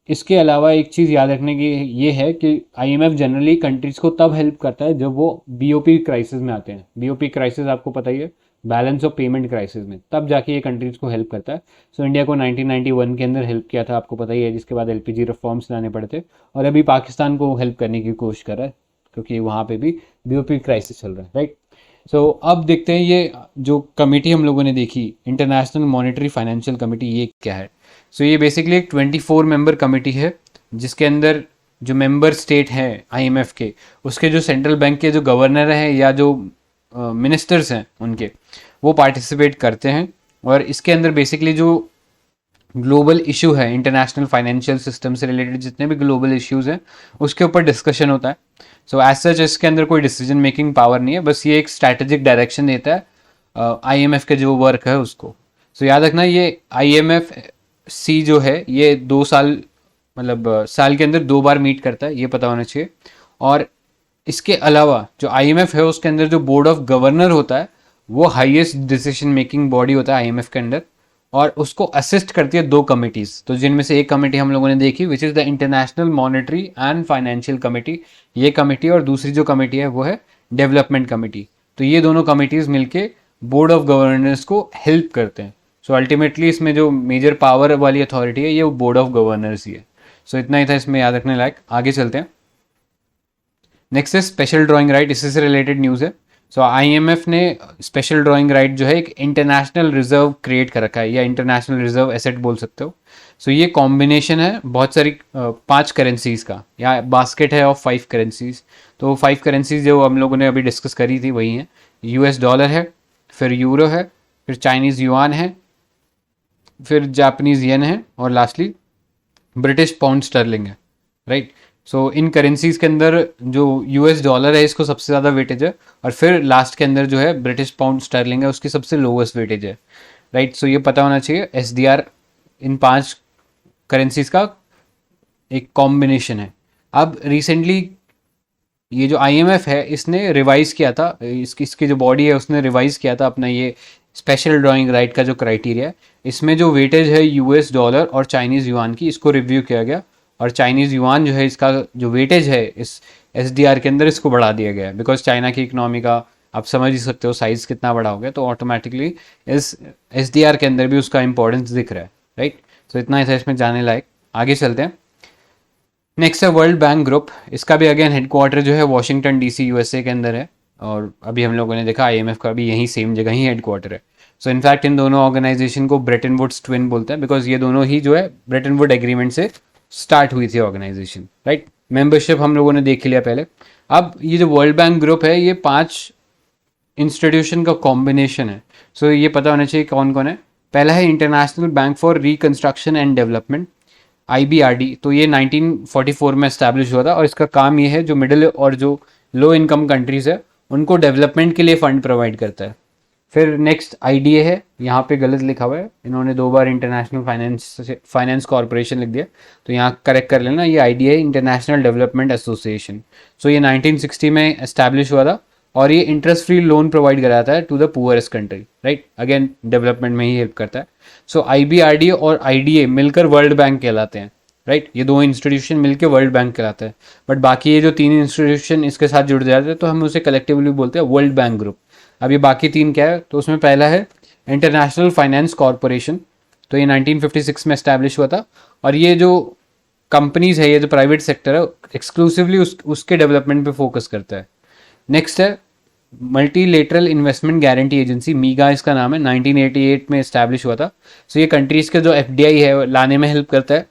इसके अलावा एक चीज़ याद रखने की ये है कि आईएमएफ जनरली कंट्रीज़ को तब हेल्प करता है जब वो बीओपी क्राइसिस में आते हैं। बीओपी क्राइसिस आपको पता ही है, बैलेंस ऑफ पेमेंट क्राइसिस में, तब जाके ये कंट्रीज़ को हेल्प करता है। सो इंडिया को 1991 के अंदर हेल्प किया था, आपको पता ही है, जिसके बाद एलपीजी रिफॉर्म्स लाने पड़े थे। और अभी पाकिस्तान को हेल्प करने की कोशिश कर रहा है क्योंकि वहाँ पे भी बीओपी क्राइसिस चल रहा है, राइट। सो अब देखते हैं ये जो कमेटी हम लोगों ने देखी, इंटरनेशनल मॉनेटरी फाइनेंशियल कमेटी, ये क्या है। सो ये बेसिकली एक 24 मेंबर कमेटी है जिसके अंदर जो मेंबर स्टेट हैं आईएमएफ के, उसके जो सेंट्रल बैंक के जो गवर्नर हैं या जो मिनिस्टर्स हैं उनके, वो पार्टिसिपेट करते हैं। और इसके अंदर बेसिकली जो ग्लोबल इशू है, इंटरनेशनल फाइनेंशियल सिस्टम से रिलेटेड जितने भी ग्लोबल इश्यूज हैं उसके ऊपर डिस्कशन होता है। सो एज सच इसके अंदर कोई डिसीजन मेकिंग पावर नहीं है, बस ये एक स्ट्रैटेजिक डायरेक्शन देता है आईएमएफ के जो वर्क है उसको। सो याद रखना ये आईएमएफ सी जो है ये 2 साल, मतलब साल के अंदर 2 बार मीट करता है, ये पता होना चाहिए। और इसके अलावा जो आईएमएफ है उसके अंदर जो बोर्ड ऑफ गवर्नर होता है वो हाईएस्ट डिसीजन मेकिंग बॉडी होता है आईएमएफ के अंदर, और उसको असिस्ट करती है 2 कमिटीज़। तो जिनमें से एक कमेटी हम लोगों ने देखी विच is the international monetary and financial committee, ये कमेटी, और दूसरी जो कमेटी है वो है डेवलपमेंट कमेटी। तो ये दोनों कमिटीज़ मिलके बोर्ड ऑफ गवर्नर्स को हेल्प करते हैं। सो अल्टीमेटली इसमें जो मेजर पावर वाली अथॉरिटी है ये बोर्ड ऑफ गवर्नर्स ही है। सो इतना ही था इसमें याद रखने लायक। आगे चलते हैं। नेक्स्ट है स्पेशल ड्राइंग राइट, इससे से रिलेटेड न्यूज़ है। सो आईएमएफ ने स्पेशल ड्राइंग राइट जो है एक इंटरनेशनल रिजर्व क्रिएट कर रखा है, या इंटरनेशनल रिजर्व एसेट बोल सकते हो। सो ये कॉम्बिनेशन है बहुत सारी 5 करेंसीज का, या बास्केट है ऑफ 5 करेंसीज। तो 5 करेंसीज जो हम लोगों ने अभी डिस्कस करी थी वही है। यूएस डॉलर है, फिर यूरो है, फिर चाइनीज़ युआन है, फिर जापानीज़ येन है, और लास्टली ब्रिटिश पाउंड स्टर्लिंग है, राइट। सो इन करेंसीज के अंदर जो यूएस डॉलर है इसको सबसे ज़्यादा वेटेज है, और फिर लास्ट के अंदर जो है ब्रिटिश पाउंड स्टर्लिंग है उसकी सबसे लोवेस्ट वेटेज है, राइट। सो ये पता होना चाहिए, एसडीआर इन 5 करेंसीज का एक कॉम्बिनेशन है। अब रिसेंटली ये जो आईएमएफ है इसने रिवाइज किया था, इसकी जो बॉडी है उसने रिवाइज किया था अपना ये स्पेशल ड्राइंग राइट का जो क्राइटेरिया है। इसमें जो वेटेज है यूएस डॉलर और चाइनीज़ युआन की, इसको रिव्यू किया गया, और चाइनीज़ युआन जो है इसका जो वेटेज है इस एसडीआर के अंदर इसको बढ़ा दिया गया है। बिकॉज चाइना की इकोनॉमी का आप समझ ही सकते हो साइज़ कितना बड़ा हो गया, तो ऑटोमेटिकली इस एसडीआर के अंदर भी उसका इंपॉर्टेंस दिख रहा है, राइट। सो इतना ही था इसमें जाने लायक। आगे चलते हैं। नेक्स्ट है वर्ल्ड बैंक ग्रुप। इसका भी अगेन हेडक्वार्टर जो है वॉशिंगटन डीसी यूएसए के अंदर है, और अभी हम लोगों ने देखा आईएमएफ का भी यहीं सेम जगह ही हेडक्वार्टर है। सो इनफैक्ट इन दोनों ऑर्गेनाइजेशन को ब्रेटन वुड्स ट्विन बोलते हैं, बिकॉज ये दोनों ही जो है ब्रेटन वुड एग्रीमेंट से स्टार्ट हुई थी ऑर्गेनाइजेशन, राइट। मेंबरशिप हम लोगों ने देख लिया पहले। अब ये जो वर्ल्ड बैंक ग्रुप है ये 5 इंस्टीट्यूशन का कॉम्बिनेशन है। सो ये पता होना चाहिए कौन कौन है। पहला है international bank for reconstruction and development, IBRD. तो ये 1944 में इस्टेब्लिश हुआ था, और इसका काम ये है जो मिडिल और जो लो इनकम कंट्रीज़ है उनको डेवलपमेंट के लिए फ़ंड प्रोवाइड करता है। फिर नेक्स्ट आईडीए है, यहाँ पे गलत लिखा हुआ है, इन्होंने 2 बार इंटरनेशनल फाइनेंस कॉरपोरेशन लिख दिया, तो यहाँ करेक्ट कर लेना, ये आईडीए इंटरनेशनल डेवलपमेंट एसोसिएशन। सो ये 1960 में इस्टेब्लिश हुआ था, और ये इंटरेस्ट फ्री लोन प्रोवाइड कराता है to the poorest country, right. Again development में ही हेल्प करता है। सो आईबीआरडी और आईडीए मिलकर वर्ल्ड बैंक कहलाते हैं, राइट। ये 2 इंस्टीट्यूशन मिलकर वर्ल्ड बैंक कहलाता है, बट बाकी ये जो 3 इंस्टीट्यूशन इसके साथ जुड़ जाते हैं तो हम उसे कलेक्टिवली बोलते हैं वर्ल्ड बैंक ग्रुप। अब ये बाकी 3 क्या है, तो उसमें पहला है इंटरनेशनल फाइनेंस कॉरपोरेशन। तो ये 1956 में इस्टेब्लिश हुआ था, और ये जो कंपनीज है, ये जो प्राइवेट सेक्टर है, एक्सक्लूसिवली उसके डेवलपमेंट पे फोकस करता है। नेक्स्ट है मल्टीलेटरल इन्वेस्टमेंट गारंटी एजेंसी, मीगा इसका नाम है, 1988 में इस्टेब्लिश हुआ था। सो ये कंट्रीज़ के जो एफडीआई है वो लाने में हेल्प करता है,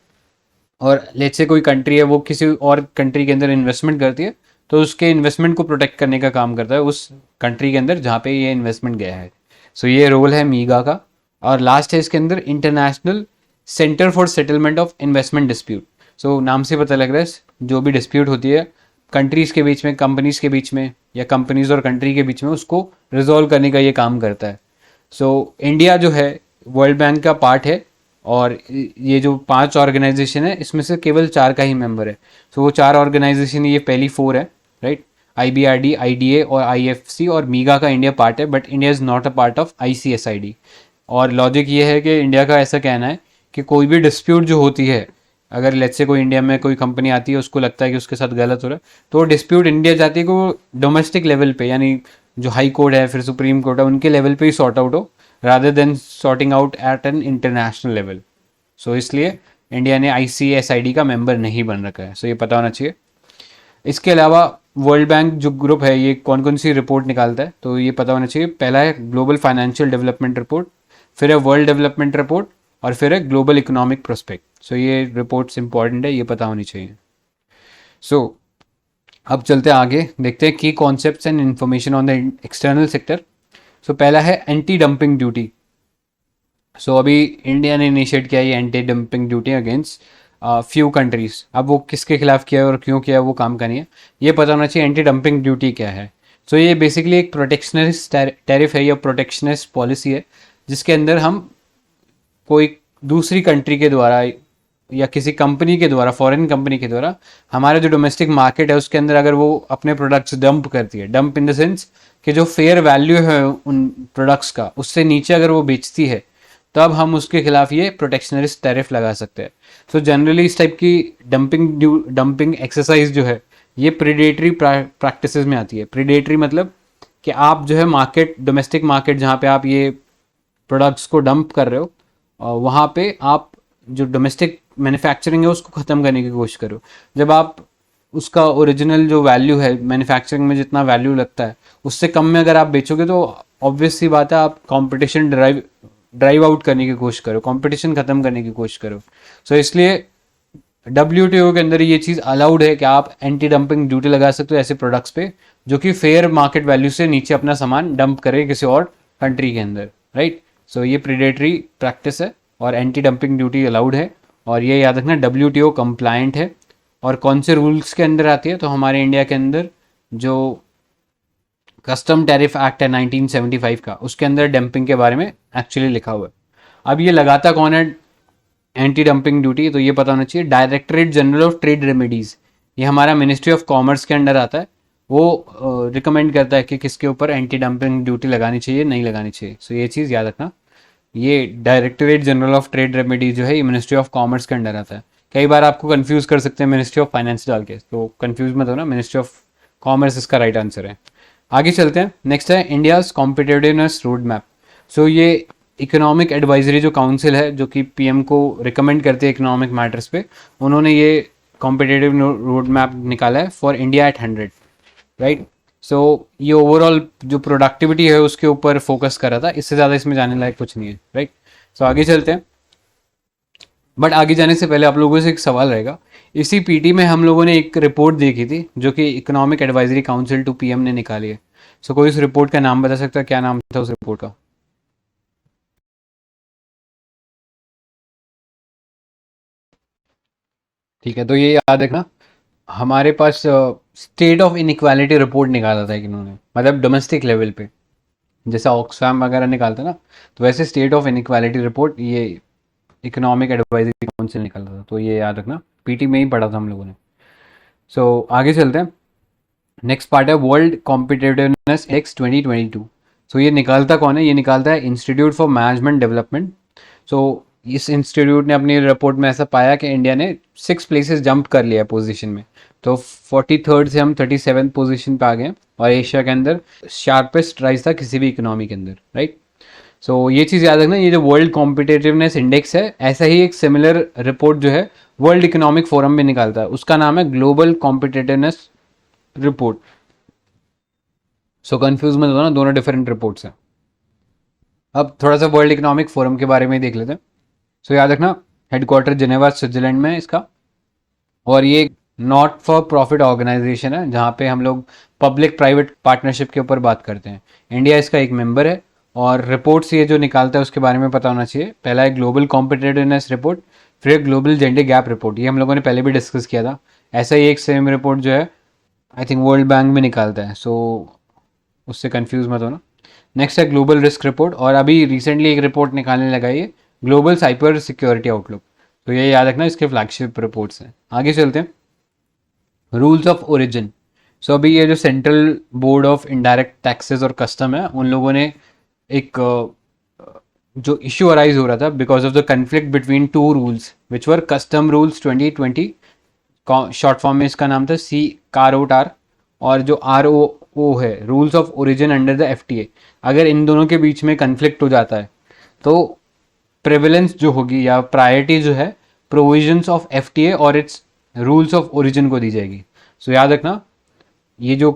और लेट्स से कोई कंट्री है वो किसी और कंट्री के अंदर इन्वेस्टमेंट करती है तो उसके इन्वेस्टमेंट को प्रोटेक्ट करने का काम करता है उस कंट्री के अंदर जहाँ पे ये इन्वेस्टमेंट गया है। सो ये रोल है मीगा का। और लास्ट है इसके अंदर international centre for settlement of investment dispute. So नाम से पता लग रहा है जो भी डिस्प्यूट होती है कंट्रीज़ के बीच में, कंपनीज़ के बीच में, या कंपनीज़ और कंट्री के बीच में उसको रिजॉल्व करने का ये काम करता है। सो इंडिया जो है वर्ल्ड बैंक का पार्ट है, और ये जो 5 ऑर्गेनाइजेशन है इसमें से केवल 4 का ही मेंबर है। सो वो 4 ऑर्गेनाइजेशन, ये पहली 4 है, राइट। IBRD, IDA और IFC और मीगा का इंडिया पार्ट है, but India is not a part of ICSID। और लॉजिक ये है कि इंडिया का ऐसा कहना है कि कोई भी डिस्प्यूट जो होती है, अगर लेट्स से कोई इंडिया में कोई कंपनी आती है, उसको लगता है कि उसके साथ गलत हो रहा है, तो वो डिस्प्यूट इंडिया जाती है कि वो डोमेस्टिक लेवल पे, यानी जो हाई कोर्ट है, फिर सुप्रीम कोर्ट है, उनके लेवल पे ही सॉर्ट आउट हो, rather than sorting out at an international level. So इसलिए इंडिया ने ICSID का मेंबर नहीं बन रखा है। सो ये पता होना चाहिए। इसके अलावा वर्ल्ड बैंक जो ग्रुप है ये कौन कौन सी रिपोर्ट निकालता है, तो ये पता होना चाहिए। पहला है ग्लोबल फाइनेंशियल डेवलपमेंट रिपोर्ट, फिर है वर्ल्ड डेवलपमेंट रिपोर्ट, और फिर है ग्लोबल इकोनॉमिक प्रोस्पेक्ट। सो ये रिपोर्ट्स इंपॉर्टेंट है, ये पता होनी चाहिए। सो अब चलते हैं आगे, देखते हैं की concepts and information on the external sector. So पहला है एंटी डंपिंग ड्यूटी। सो अभी इंडिया ने इनिशिएट किया ये anti dumping duty against few countries. अब वो किसके खिलाफ किया है और क्यों किया है वो काम का नहीं है, ये पता होना चाहिए एंटी डंपिंग ड्यूटी क्या है। सो ये बेसिकली एक प्रोटेक्शनिस्ट टैरिफ है या प्रोटेक्शनिस्ट पॉलिसी है, जिसके अंदर हम कोई दूसरी कंट्री के द्वारा या किसी कंपनी के द्वारा, फॉरेन कंपनी के द्वारा, हमारे जो डोमेस्टिक मार्केट है उसके अंदर अगर वो अपने प्रोडक्ट्स डंप करती है, डंप इन द सेंस कि जो फेयर वैल्यू है उन प्रोडक्ट्स का उससे नीचे अगर वो बेचती है, तब हम उसके खिलाफ ये प्रोटेक्शनरिस्ट टैरिफ लगा सकते हैं। सो जनरली इस टाइप की डंपिंग एक्सरसाइज जो है ये प्रीडेटरी प्रैक्टिसेस में आती है। प्रीडेटरी मतलब कि आप जो है मार्केट, डोमेस्टिक मार्केट जहाँ पे आप ये प्रोडक्ट्स को डंप कर रहे हो, वहाँ पे आप जो डोमेस्टिक मैन्युफैक्चरिंग है उसको ख़त्म करने की कोशिश करो। जब आप उसका ओरिजिनल जो वैल्यू है, मैन्युफैक्चरिंग में जितना वैल्यू लगता है उससे कम में अगर आप बेचोगे, तो ऑब्वियस सी बात है आप कंपटीशन ड्राइव आउट करने की कोशिश करो, कंपटीशन ख़त्म करने की कोशिश करो। सो इसलिए WTO के अंदर ये चीज़ अलाउड है कि आप एंटी डंपिंग ड्यूटी लगा सकते हो ऐसे प्रोडक्ट्स पे जो कि फेयर मार्केट वैल्यू से नीचे अपना सामान डंप करे किसी और कंट्री के अंदर, राइट। सो ये प्रीडेटरी प्रैक्टिस है और एंटी डंपिंग ड्यूटी अलाउड है, और ये याद रखना WTO कंप्लायंट है। और कौन से रूल्स के अंदर आती है, तो हमारे इंडिया के अंदर जो कस्टम टैरिफ एक्ट है 1975 का, उसके अंदर डंपिंग के बारे में एक्चुअली लिखा हुआ है। अब ये लगाता कौन है एंटी डंपिंग ड्यूटी, तो ये पता होना चाहिए directorate general of trade remedies. ये हमारा मिनिस्ट्री ऑफ कॉमर्स के अंडर आता है। वो रिकमेंड करता है कि किसके ऊपर एंटी डंपिंग ड्यूटी लगानी चाहिए, नहीं लगानी चाहिए। सो ये चीज़ याद रखना। ये directorate general of trade remedies जो है ये मिनिस्ट्री ऑफ कॉमर्स के अंडर आता है। कई बार आपको कंफ्यूज कर सकते हैं मिनिस्ट्री ऑफ फाइनेंस डाल के, तो कंफ्यूज मत होना, मिनिस्ट्री ऑफ कॉमर्स इसका राइट आंसर है। आगे चलते हैं, नेक्स्ट है इंडियाज कॉम्पिटिटिवनेस रोड मैप। सो ये इकोनॉमिक एडवाइजरी जो काउंसिल है जो कि PM को रिकमेंड करती है इकोनॉमिक मैटर्स पे, उन्होंने ये कॉम्पिटिटिव रोड मैप निकाला है for India at 100, right. So ये ओवरऑल जो प्रोडक्टिविटी है उसके ऊपर फोकस कर रहा था, इससे ज़्यादा इसमें जाने लायक कुछ नहीं है, राइट। सो आगे चलते हैं, बट आगे जाने से पहले आप लोगों से एक सवाल रहेगा। इसी PT में हम लोगों ने एक रिपोर्ट देखी थी जो कि economic advisory council to PM ने निकाली है। सो कोई उस रिपोर्ट का नाम बता सकता है, क्या नाम था उस रिपोर्ट का? ठीक है, तो ये याद रखना, हमारे पास स्टेट ऑफ इनइक्वालिटी रिपोर्ट निकाला था इन्होंने, मतलब डोमेस्टिक लेवल पे जैसा ऑक्सफैम वगैरह निकालता ना, तो वैसे स्टेट ऑफ इनइक्वालिटी रिपोर्ट ये इकोनॉमिक एडवाइजरी काउंसिल निकाला था। तो ये याद रखना, PT में ही पढ़ा था हम लोगों ने। सो आगे चलते हैं, नेक्स्ट पार्ट है वर्ल्ड कॉम्पिटिटिवनेस इंडेक्स 2022। सो ये निकालता कौन है? ये निकालता है इंस्टीट्यूट फॉर मैनेजमेंट डेवलपमेंट। सो इस इंस्टीट्यूट ने अपनी रिपोर्ट में ऐसा पाया कि इंडिया ने 6 प्लेसेस जंप कर लिया पोजीशन में, तो 43rd से हम 37th पोजीशन पे आ गए, और एशिया के अंदर शार्पेस्ट राइज था किसी भी इकोनॉमी के अंदर, राइट। सो ये चीज़ याद रखना, ये जो वर्ल्ड कॉम्पिटिटिवनेस इंडेक्स है, ऐसा ही एक सिमिलर रिपोर्ट जो है वर्ल्ड इकोनॉमिक फोरम में निकालता है, उसका नाम है global competitiveness report. So confuse मत होना, दोनों डिफरेंट रिपोर्ट्स हैं। अब थोड़ा सा वर्ल्ड इकोनॉमिक फोरम के बारे में देख लेते हैं। सो याद रखना, हेडक्वार्टर जिनेवा स्विट्जरलैंड में है इसका, और ये नॉट फॉर प्रॉफिट ऑर्गेनाइजेशन है जहाँ पे हम लोग पब्लिक प्राइवेट पार्टनरशिप के ऊपर बात करते हैं। इंडिया इसका एक मेंबर है, और रिपोर्ट्स ये जो निकालता है उसके बारे में पता होना चाहिए। पहला है ग्लोबल कॉम्पिटिटिवनेस रिपोर्ट, फिर ग्लोबल जेंडर गैप रिपोर्ट, ये हम लोगों ने पहले भी डिस्कस किया था। ऐसा ही एक सेम रिपोर्ट जो है आई थिंक वर्ल्ड बैंक भी निकालता है, सो उससे कंफ्यूज मत होना। नेक्स्ट है ग्लोबल रिस्क रिपोर्ट, और अभी रिसेंटली एक रिपोर्ट निकालने लगा ये ग्लोबल साइबर सिक्योरिटी आउटलुक, तो ये याद रखना, इसके फ्लैगशिप रिपोर्ट्स हैं। आगे चलते हैं, रूल्स ऑफ ओरिजिन। सो अभी ये जो central board of indirect taxes और कस्टम है, उन लोगों ने एक जो इश्यू अराइज हो रहा था because of the conflict between two rules which were custom rules 2020, short form में इसका नाम था सी कार आर, और जो आर ओ है rules of origin under the F T A. अगर इन दोनों के बीच में कन्फ्लिक्ट हो जाता है तो प्रेवलेंस जो होगी या प्रायोरिटी जो है provisions of F T A और इट्स रूल्स ऑफ ओरिजिन को दी जाएगी। सो याद रखना, ये जो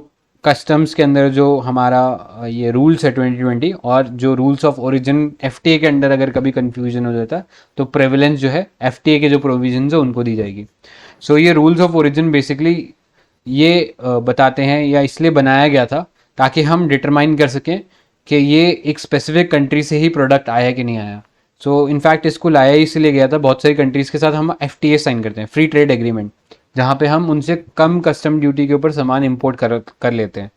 कस्टम्स के अंदर जो हमारा ये रूल्स है 2020 और जो रूल्स ऑफ ओरिजिन एफटीए के अंदर अगर कभी कंफ्यूजन हो जाता तो प्रेवलेंस जो है एफटीए के जो प्रोविजंस है उनको दी जाएगी। सो ये रूल्स ऑफ ओरिजिन बेसिकली ये बताते हैं या इसलिए बनाया गया था ताकि हम डिटरमाइन कर सकें कि ये एक स्पेसिफिक कंट्री से ही प्रोडक्ट आया कि नहीं आया। सो इनफैक्ट इसको लाया इसलिए गया था, बहुत सारी कंट्रीज़ के साथ हम एफ साइन करते हैं, फ्री ट्रेड एग्रीमेंट, जहाँ पे हम उनसे कम कस्टम ड्यूटी के ऊपर सामान इंपोर्ट कर लेते हैं।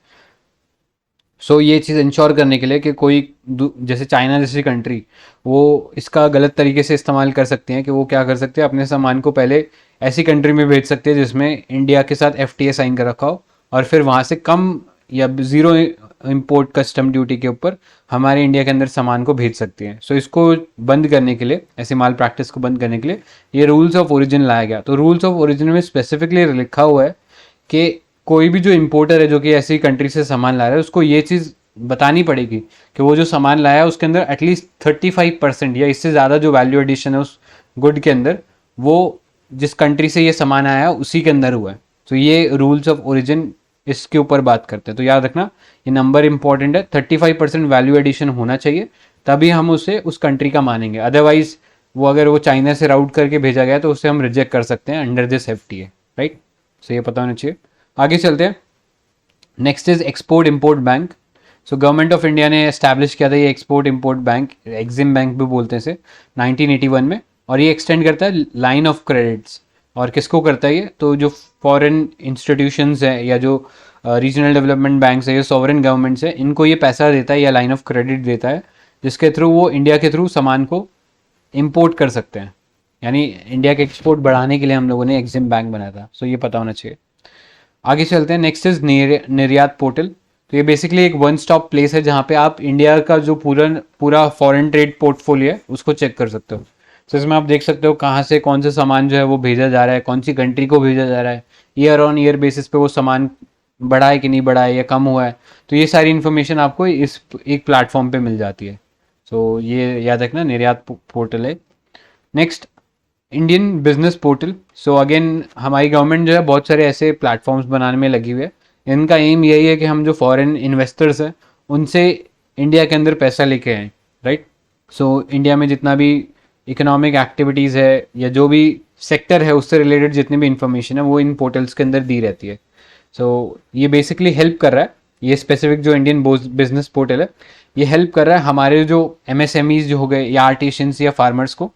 सो ये चीज़ इंश्योर करने के लिए कि कोई जैसे चाइना जैसी कंट्री वो इसका गलत तरीके से इस्तेमाल कर सकते हैं, कि वो क्या कर सकते हैं, अपने सामान को पहले ऐसी कंट्री में भेज सकते हैं जिसमें इंडिया के साथ एफटीए साइन कर रखा हो, और फिर वहाँ से कम या ज़ीरो इंपोर्ट कस्टम ड्यूटी के ऊपर हमारे इंडिया के अंदर सामान को भेज सकते हैं। सो इसको बंद करने के लिए, ऐसे माल प्रैक्टिस को बंद करने के लिए ये रूल्स ऑफ ओरिजिन लाया गया। तो रूल्स ऑफ ओरिजिन में स्पेसिफिकली लिखा हुआ है कि कोई भी जो इम्पोर्टर है जो कि ऐसी कंट्री से सामान ला रहा है उसको ये चीज़ बतानी पड़ेगी कि वो जो सामान लाया है उसके अंदर एटलीस्ट 35% या इससे ज़्यादा जो वैल्यू एडिशन है उस गुड के अंदर वो जिस कंट्री से ये सामान आया है उसी के अंदर हुआ है। तो ये रूल्स ऑफ ओरिजिन इसके ऊपर बात करते हैं। तो याद रखना ये नंबर इंपॉर्टेंट है, 35% वैल्यू एडिशन होना चाहिए, तभी हम उसे उस कंट्री का मानेंगे। अदरवाइज वो अगर वो चाइना से राउट करके भेजा गया तो उसे हम रिजेक्ट कर सकते हैं under this FTA, right. So ये पता होना चाहिए। आगे चलते हैं, next is export import bank. So government of India ने एस्टैब्लिश किया था ये export import bank, EXIM bank भी बोलते हैं इसे, 1981 में, और ये एक्सटेंड करता है लाइन ऑफ क्रेडिट्स। और किसको करता है ये, तो जो फॉरेन इंस्टीट्यूशंस है या जो रीजनल डेवलपमेंट बैंक्स है या सॉवरेन गवर्नमेंट्स है, इनको ये पैसा देता है या लाइन ऑफ क्रेडिट देता है जिसके थ्रू वो इंडिया के थ्रू सामान को इम्पोर्ट कर सकते हैं। यानी इंडिया के एक्सपोर्ट बढ़ाने के लिए हम लोगों ने एग्जिम बैंक बनाया था। सो ये पता होना चाहिए। आगे चलते हैं, नेक्स्ट इज निर्यात पोर्टल। तो ये बेसिकली एक वन स्टॉप प्लेस है जहाँ पे आप इंडिया का जो पूरा फॉरेन ट्रेड पोर्टफोलियो है उसको चेक कर सकते हो। तो इसमें आप देख सकते हो कहाँ से कौन सा सामान जो है वो भेजा जा रहा है, कौन सी कंट्री को भेजा जा रहा है, ईयर ऑन ईयर बेसिस पे वो सामान बढ़ा है कि नहीं बढ़ा है या कम हुआ है। तो ये सारी इन्फॉर्मेशन आपको इस एक प्लेटफॉर्म पे मिल जाती है। सो ये याद रखना, निर्यात पोर्टल है। Next, Indian business portal. So again हमारी गवर्नमेंट जो है बहुत सारे ऐसे प्लेटफॉर्म्स बनाने में लगी हुई है। इनका एम यही है कि हम जो फॉरेन इन्वेस्टर्स हैं उनसे इंडिया के अंदर पैसा लेके आएँ, राइट। सो इंडिया में जितना भी इकोनॉमिक एक्टिविटीज़ है या जो भी सेक्टर है उससे रिलेटेड जितनी भी इंफॉर्मेशन है वो इन पोर्टल्स के अंदर दी रहती है। सो ये बेसिकली हेल्प कर रहा है, ये स्पेसिफिक जो इंडियन बिजनेस पोर्टल है ये हेल्प कर रहा है हमारे जो एमएसएमईज जो हो गए या आर्टिशियंस या फार्मर्स को,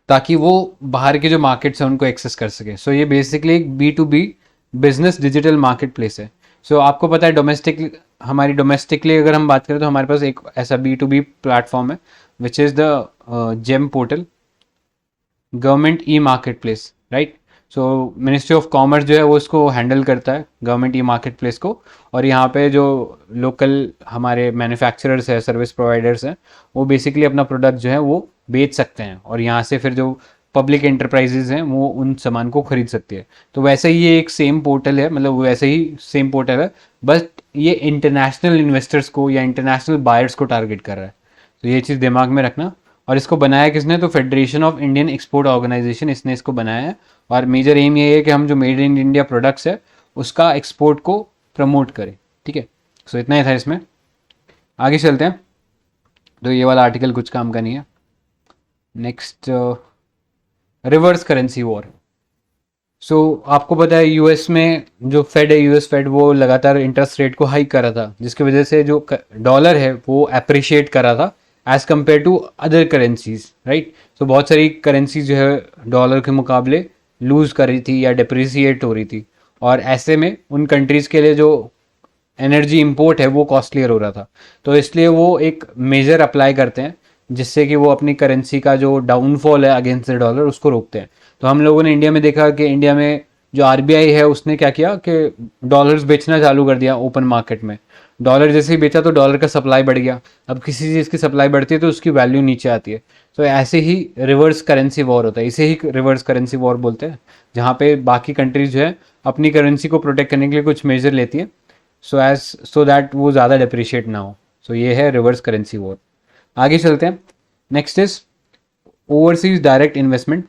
ताकि वो बाहर के जो मार्केट्स हैं उनको एक्सेस कर सके। सो ये बेसिकली एक B2B business digital market place है। सो आपको पता है हमारी डोमेस्टिकली अगर हम बात करें तो हमारे पास एक ऐसा B2B प्लेटफॉर्म है which is the GeM portal, government e marketplace, right. So ministry of commerce जो है वो इसको हैंडल करता है गवर्नमेंट ई मार्केट प्लेस को, और यहाँ पे जो लोकल हमारे मैन्युफैक्चरर्स है, सर्विस प्रोवाइडर्स हैं, वो बेसिकली अपना प्रोडक्ट जो है वो बेच सकते हैं, और यहाँ से फिर जो पब्लिक एंटरप्राइजेज हैं वो उन सामान को खरीद सकती है। तो वैसे ही ये एक सेम पोर्टल है, मतलब वैसे ही सेम पोर्टल है, बट ये इंटरनेशनल इन्वेस्टर्स को या इंटरनेशनल बायर्स को टारगेट कर रहा है। तो ये चीज़ दिमाग में रखना। और इसको बनाया किसने, तो Federation of Indian Export Organisation, इसने इसको बनाया है। और मेजर एम ये है कि हम जो मेड इन इंडिया प्रोडक्ट्स है उसका एक्सपोर्ट को प्रमोट करें, ठीक है। सो इतना ही था इसमें। आगे चलते हैं, तो ये वाला आर्टिकल कुछ काम का नहीं है। Next, reverse currency war. So आपको पता है यूएस में जो फेड है, यूएस फेड, वो लगातार इंटरेस्ट रेट को हाइक कर रहा था, जिसकी वजह से जो डॉलर है वो अप्रिशिएट कर रहा था as compared to other currencies, right. So बहुत सारी करेंसीज जो है डॉलर के मुकाबले लूज कर रही थी या डिप्रिसिएट हो रही थी, और ऐसे में उन कंट्रीज़ के लिए जो एनर्जी इंपोर्ट है वो कॉस्टलियर हो रहा था। तो इसलिए वो एक मेजर अप्लाई करते हैं जिससे कि वो अपनी करेंसी का जो डाउनफॉल है अगेंस्ट द डॉलर उसको रोकते हैं। तो हम लोगों ने इंडिया में देखा कि इंडिया में जो आरबीआई है उसने क्या किया कि डॉलर्स बेचना चालू कर दिया ओपन मार्केट में। डॉलर जैसे ही बेचा तो डॉलर का सप्लाई बढ़ गया। अब किसी चीज़ की सप्लाई बढ़ती है तो उसकी वैल्यू नीचे आती है। तो ऐसे ही रिवर्स करेंसी वॉर होता है, इसे ही रिवर्स करेंसी वॉर बोलते हैं, जहाँ पे बाकी कंट्रीज जो है अपनी करेंसी को प्रोटेक्ट करने के लिए कुछ मेजर लेती है सो दैट वो ज़्यादा डिप्रिशिएट ना हो। सो ये है रिवर्स करेंसी वॉर। आगे चलते हैं। Next is overseas direct investment.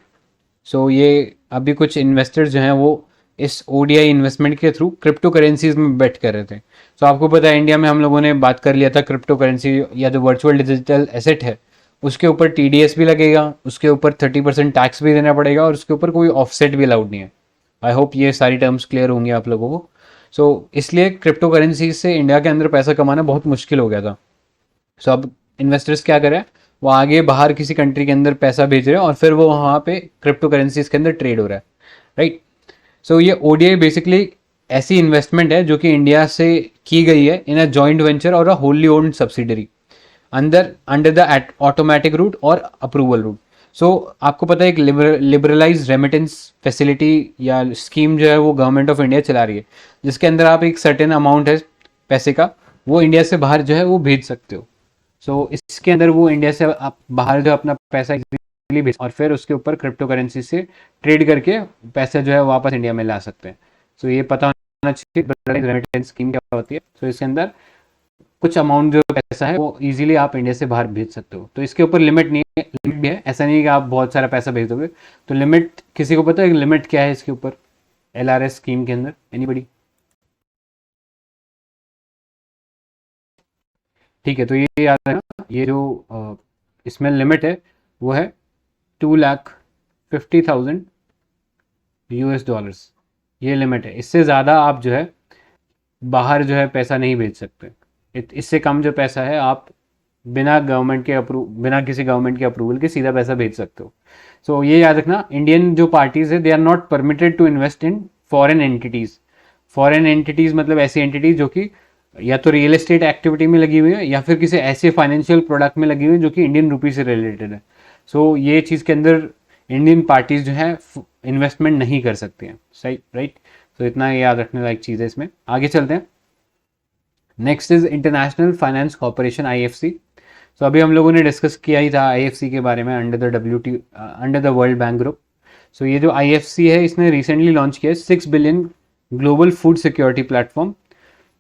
So ये अभी कुछ इन्वेस्टर्स जो हैं वो इस ओडीआई इन्वेस्टमेंट के थ्रू क्रिप्टो करेंसीज में बेट कर रहे थे। सो आपको पता है इंडिया में हम लोगों ने बात कर लिया था क्रिप्टो करेंसी या जो वर्चुअल डिजिटल एसेट है उसके ऊपर टीडीएस भी लगेगा, उसके ऊपर 30% टैक्स भी देना पड़ेगा और उसके ऊपर कोई ऑफसेट भी अलाउड नहीं है। आई होप ये सारी टर्म्स क्लियर होंगे आप लोगों को। इसलिए क्रिप्टो करेंसी से इंडिया के अंदर पैसा कमाना बहुत मुश्किल हो गया था। अब इन्वेस्टर्स क्या कर रहे हैं, वो आगे बाहर किसी कंट्री के अंदर पैसा भेज रहे हैं और फिर वो वहाँ पे क्रिप्टो करेंसीज के अंदर ट्रेड हो रहा है, राइट। ये ओडीआई बेसिकली ऐसी इन्वेस्टमेंट है जो कि इंडिया से की गई है इन अ जॉइंट वेंचर और a wholly owned subsidiary under the automatic route और अप्रूवल रूट। आपको पता है एक लिबरलाइज रेमिटेंस फैसिलिटी या स्कीम जो है वो गवर्नमेंट ऑफ इंडिया चला रही है, जिसके अंदर आप एक सर्टेन अमाउंट है पैसे का वो इंडिया से बाहर जो है वो भेज सकते हो। इसके अंदर वो इंडिया से आप बाहर जो अपना पैसा easily भेज और फिर उसके ऊपर क्रिप्टो करेंसी से ट्रेड करके पैसा जो है वापस इंडिया में ला सकते हैं। ये पता होना चाहिए रेमिटेंस स्कीम क्या होती है। इसके अंदर कुछ अमाउंट जो पैसा है वो इजीली आप इंडिया से बाहर भेज सकते हो। तो इसके ऊपर लिमिट नहीं है, लिमिट भी है, ऐसा नहीं है कि आप बहुत सारा पैसा भेज दोगे। तो लिमिट किसी को पता है लिमिट क्या है इसके ऊपर एलआरएस स्कीम के अंदर? एनीबडी? ठीक है, तो ये याद रखना, ये जो इसमें लिमिट है वो है 2,50,000 यूएस डॉलर्स। ये लिमिट है, इससे ज़्यादा आप जो है बाहर जो है पैसा नहीं भेज सकते। इससे कम जो पैसा है आप बिना किसी गवर्नमेंट के अप्रूवल के सीधा पैसा भेज सकते हो। ये याद रखना, इंडियन जो पार्टीज है they are not permitted to invest in foreign entities. Foreign entities मतलब ऐसी एंटिटीज जो कि या तो रियल एस्टेट एक्टिविटी में लगी हुई है या फिर किसी ऐसे फाइनेंशियल प्रोडक्ट में लगी हुई है जो कि इंडियन रूपी से रिलेटेड है। ये चीज़ के अंदर इंडियन पार्टीज जो है इन्वेस्टमेंट नहीं कर सकती हैं, सही, राइट। इतना याद रखने लायक चीज़ है इसमें। आगे चलते हैं। Next is international finance corporation, IFC. अभी हम लोगों ने डिस्कस किया ही था आईएफसी के बारे में under the world bank group. ये जो आईएफसी है इसने रिसेंटली लॉन्च किया है 6 billion global food security platform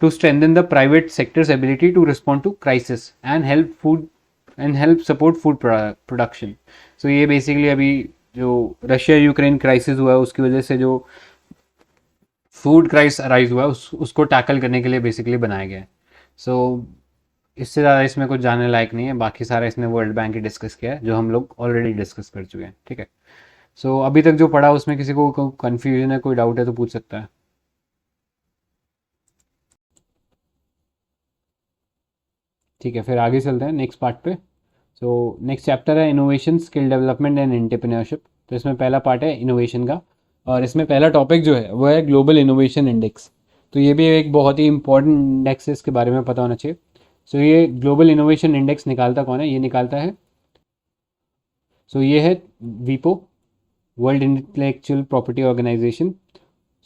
to strengthen the private sector's ability to respond to crisis and help support food production. ये बेसिकली अभी जो रशिया यूक्रेन क्राइसिस हुआ है उसकी वजह से जो फूड क्राइस अराइज हुआ है उसको टैकल करने के लिए बेसिकली बनाया गया है। इससे ज़्यादा इसमें कुछ जानने लायक नहीं है, बाकी सारा इसने वर्ल्ड बैंक ही डिस्कस किया है जो हम लोग ऑलरेडी डिस्कस कर चुके हैं, ठीक है। अभी तक जो पढ़ा उसमें किसी को कन्फ्यूजन है, कोई डाउट है तो पूछ सकता है। ठीक है, फिर आगे चलते हैं नेक्स्ट पार्ट पे। नेक्स्ट चैप्टर है innovation, skill development and entrepreneurship. इसमें पहला पार्ट है इनोवेशन का और इसमें पहला टॉपिक जो है वो है ग्लोबल इनोवेशन इंडेक्स। ये भी एक बहुत ही इंपॉर्टेंट इंडेक्स है, इसके बारे में पता होना चाहिए। ये ग्लोबल इनोवेशन इंडेक्स निकालता कौन है? ये निकालता है ये है वीपो, वर्ल्ड इंटेलेक्चुअल प्रॉपर्टी ऑर्गेनाइजेशन।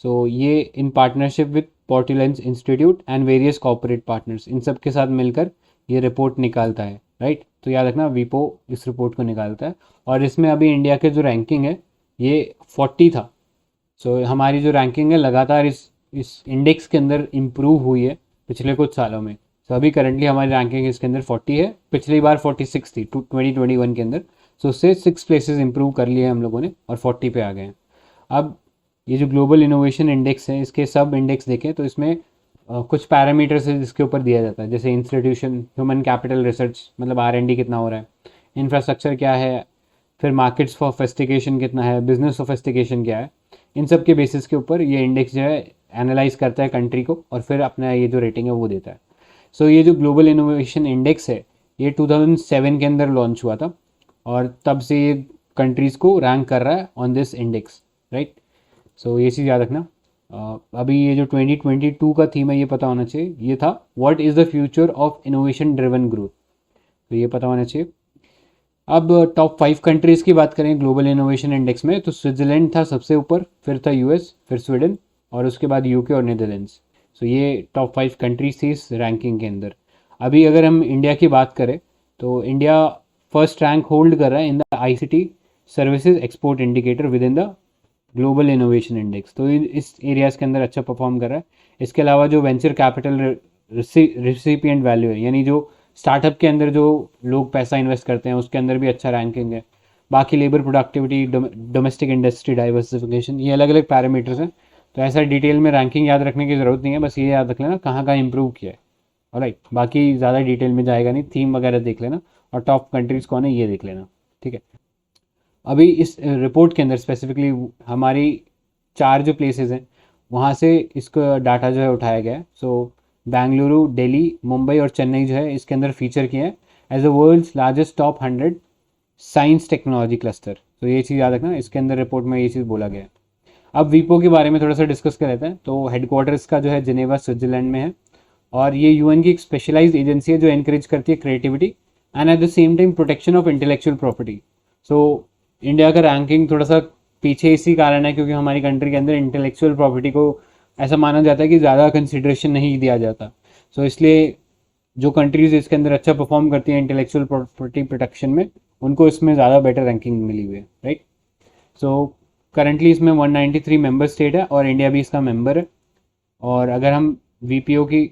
ये in partnership with Portulans institute and various corporate partners, इन सब के साथ मिलकर ये रिपोर्ट निकालता है, राइट। याद रखना वीपो इस रिपोर्ट को निकालता है और इसमें अभी इंडिया के जो रैंकिंग है ये 40 था। हमारी जो रैंकिंग है लगातार इस इंडेक्स के अंदर इम्प्रूव हुई है पिछले कुछ सालों में। अभी करंटली हमारी रैंकिंग इसके अंदर 40 है, पिछली बार 46 थी 2021 के अंदर। उससे 6 प्लेसेस इंप्रूव कर लिए हैं हम लोगों ने और 40 पे आ गए हैं। अब ये जो ग्लोबल इनोवेशन इंडेक्स है इसके सब इंडेक्स देखें तो इसमें कुछ पैरामीटर्स है जिसके ऊपर दिया जाता है, जैसे इंस्टीट्यूशन, ह्यूमन कैपिटल, रिसर्च मतलब R&D कितना हो रहा है, इंफ्रास्ट्रक्चर क्या है, फिर मार्केट्स सोफिस्टिकेशन कितना है, बिजनेस सोफिस्टिकेशन क्या है। इन सब के बेसिस के ऊपर ये इंडेक्स जो है एनालाइज करता है कंट्री को और फिर अपना ये जो रेटिंग है वो देता है। ये जो ग्लोबल इनोवेशन इंडेक्स है ये 2007 के अंदर लॉन्च हुआ था और तब से ये कंट्रीज़ को रैंक कर रहा है ऑन दिस इंडेक्स, राइट। ये चीज़ याद रखना। अभी ये जो 2022 का थीम है ये पता होना चाहिए, ये था what is the future of innovation driven growth, तो ये पता होना चाहिए। अब टॉप 5 कंट्रीज़ की बात करें ग्लोबल इनोवेशन इंडेक्स में, तो स्विट्ज़रलैंड था सबसे ऊपर, फिर था यूएस, फिर स्वीडन, और उसके बाद यूके और नीदरलैंड्स। सो ये टॉप 5 कंट्रीज थी इस रैंकिंग के अंदर। अभी अगर हम इंडिया की बात करें तो इंडिया फर्स्ट रैंक होल्ड कर रहा है in the ICT services export indicator with in the global innovation index, तो इस एरियाज़ के अंदर अच्छा परफॉर्म कर रहा है। इसके अलावा जो वेंचर कैपिटल रिसिपिएंट वैल्यू है, यानी जो स्टार्टअप के अंदर जो लोग पैसा इन्वेस्ट करते हैं उसके अंदर भी अच्छा रैंकिंग है। बाकी labour productivity, domestic industry diversification, ये अलग अलग पैरामीटर्स हैं, तो ऐसा डिटेल में रैंकिंग याद रखने की ज़रूरत नहीं है, बस ये याद रख लेना कहाँ कहाँ इंप्रूव किया है। ऑलराइट, बाकी ज़्यादा डिटेल में जाएगा नहीं, थीम वगैरह देख लेना और टॉप कंट्रीज़ कौन है ये देख लेना, ठीक है। अभी इस रिपोर्ट के अंदर स्पेसिफिकली हमारी 4 जो प्लेसेस हैं वहाँ से इसका डाटा जो है उठाया गया है। सो बेंगलुरु, दिल्ली, मुंबई और चेन्नई जो है इसके अंदर फीचर किए हैं as a world's largest top 100 science technology cluster. तो ये चीज़ याद रखना, इसके अंदर रिपोर्ट में ये चीज़ बोला गया है। अब वीपो के बारे में थोड़ा सा डिस्कस कर लेते हैं। तो हेडक्वार्टर इसका जो है जिनेवा स्विट्जरलैंड में है, और ये यूएन की एक स्पेशलाइज्ड एजेंसी है जो एनकरेज करती है creativity and at the same time protection of intellectual property. So India का रैंकिंग थोड़ा सा पीछे इसी कारण है क्योंकि हमारी कंट्री के अंदर इंटेलेक्चुअल प्रॉपर्टी को ऐसा माना जाता है कि ज़्यादा कंसिड्रेशन नहीं दिया जाता। सो इसलिए जो कंट्रीज इसके अंदर अच्छा परफॉर्म करती हैं इंटेलेक्चुअल प्रॉपर्टी प्रोटेक्शन में, उनको इसमें ज़्यादा बेटर रैंकिंग मिली हुई है, राइट। सो करंटली इसमें 193 मेंबर स्टेट है और इंडिया भी इसका मेंबर है। और अगर हम वीपीओ की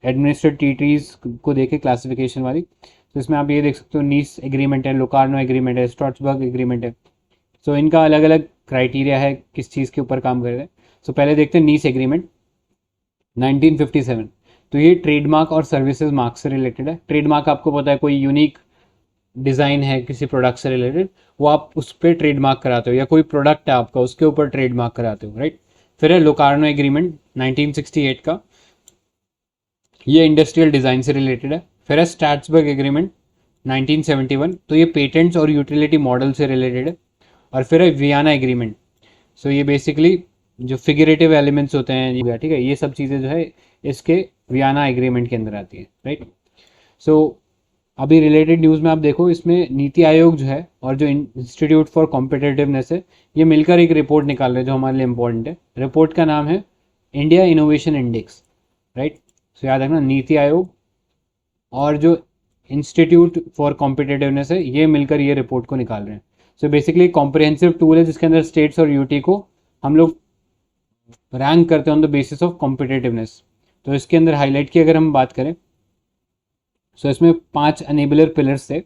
एडमिनिस्ट्रेटिव को देखें क्लासिफिकेशन वाली, तो इसमें आप ये देख सकते हो नीस एग्रीमेंट है, लोकार्नो एग्रीमेंट है, स्ट्रॉट्सबर्ग एग्रीमेंट है। सो इनका अलग अलग क्राइटेरिया है किस चीज़ के ऊपर काम कर रहे हैं। सो पहले देखते हैं नीस एग्रीमेंट 1957। तो ये ट्रेडमार्क और सर्विसेज मार्क से रिलेटेड है। ट्रेडमार्क आपको पता है कोई यूनिक डिज़ाइन है किसी प्रोडक्ट से रिलेटेड, वो आप उस पर ट्रेडमार्क कराते हो, या कोई प्रोडक्ट है आपका उसके ऊपर ट्रेडमार्क कराते हो, राइट। फिर है लोकार्नो एग्रीमेंट 1968 का, ये इंडस्ट्रियल डिज़ाइन से रिलेटेड है। फिर है स्ट्रैट्सबर्ग एग्रीमेंट 1971, तो ये पेटेंट्स और यूटिलिटी मॉडल से रिलेटेड है। और फिर है वियना एग्रीमेंट, सो ये बेसिकली जो फिगरेटिव एलिमेंट्स होते हैं, ठीक है, ये सब चीज़ें जो है इसके वियना एग्रीमेंट के अंदर आती है, राइट। सो अभी रिलेटेड न्यूज़ में आप देखो, इसमें नीति आयोग जो है और जो इंस्टीट्यूट फॉर कॉम्पिटिटिवनेस है, ये मिलकर एक रिपोर्ट निकाल रहे हैं जो हमारे लिए इंपॉर्टेंट है। रिपोर्ट का नाम है इंडिया इनोवेशन इंडेक्स, राइट। सो याद रखना, नीति आयोग और जो इंस्टीट्यूट फॉर कॉम्पिटिटिवनेस है ये मिलकर ये रिपोर्ट को निकाल रहे हैं। सो बेसिकली कॉम्प्रिहेंसिव टूल है जिसके अंदर स्टेट्स और यूटी को हम लोग रैंक करते हैं on the basis of competitiveness. तो इसके अंदर हाईलाइट की अगर हम बात करें, सो इसमें 5 अनेबलर पिलर्स थे,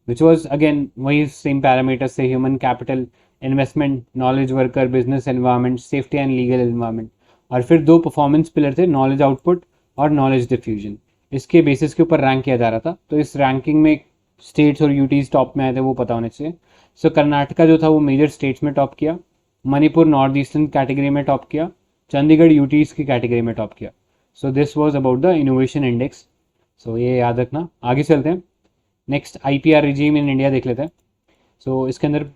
विच वॉज अगेन वही सेम पैरामीटर्स थे, human capital, investment, knowledge worker, business environment, safety and legal environment. और फिर 2 परफॉर्मेंस पिलर थे, नॉलेज आउटपुट और नॉलेज डिफ्यूजन। इसके बेसिस के ऊपर रैंक किया जा रहा था। तो इस रैंकिंग में स्टेट्स और यूटीज टॉप में आए थे वो पता होने चाहिए। सो कर्नाटका जो था वो मेजर स्टेट्स में टॉप किया, मणिपुर नॉर्थ ईस्टर्न कैटेगरी में टॉप किया, चंडीगढ़ यूटीज की कैटेगरी में टॉप किया। So this was about the innovation index. So ये याद रखना। आगे चलते हैं, next IPR regime in India देख लेते हैं। सो इसके अंदर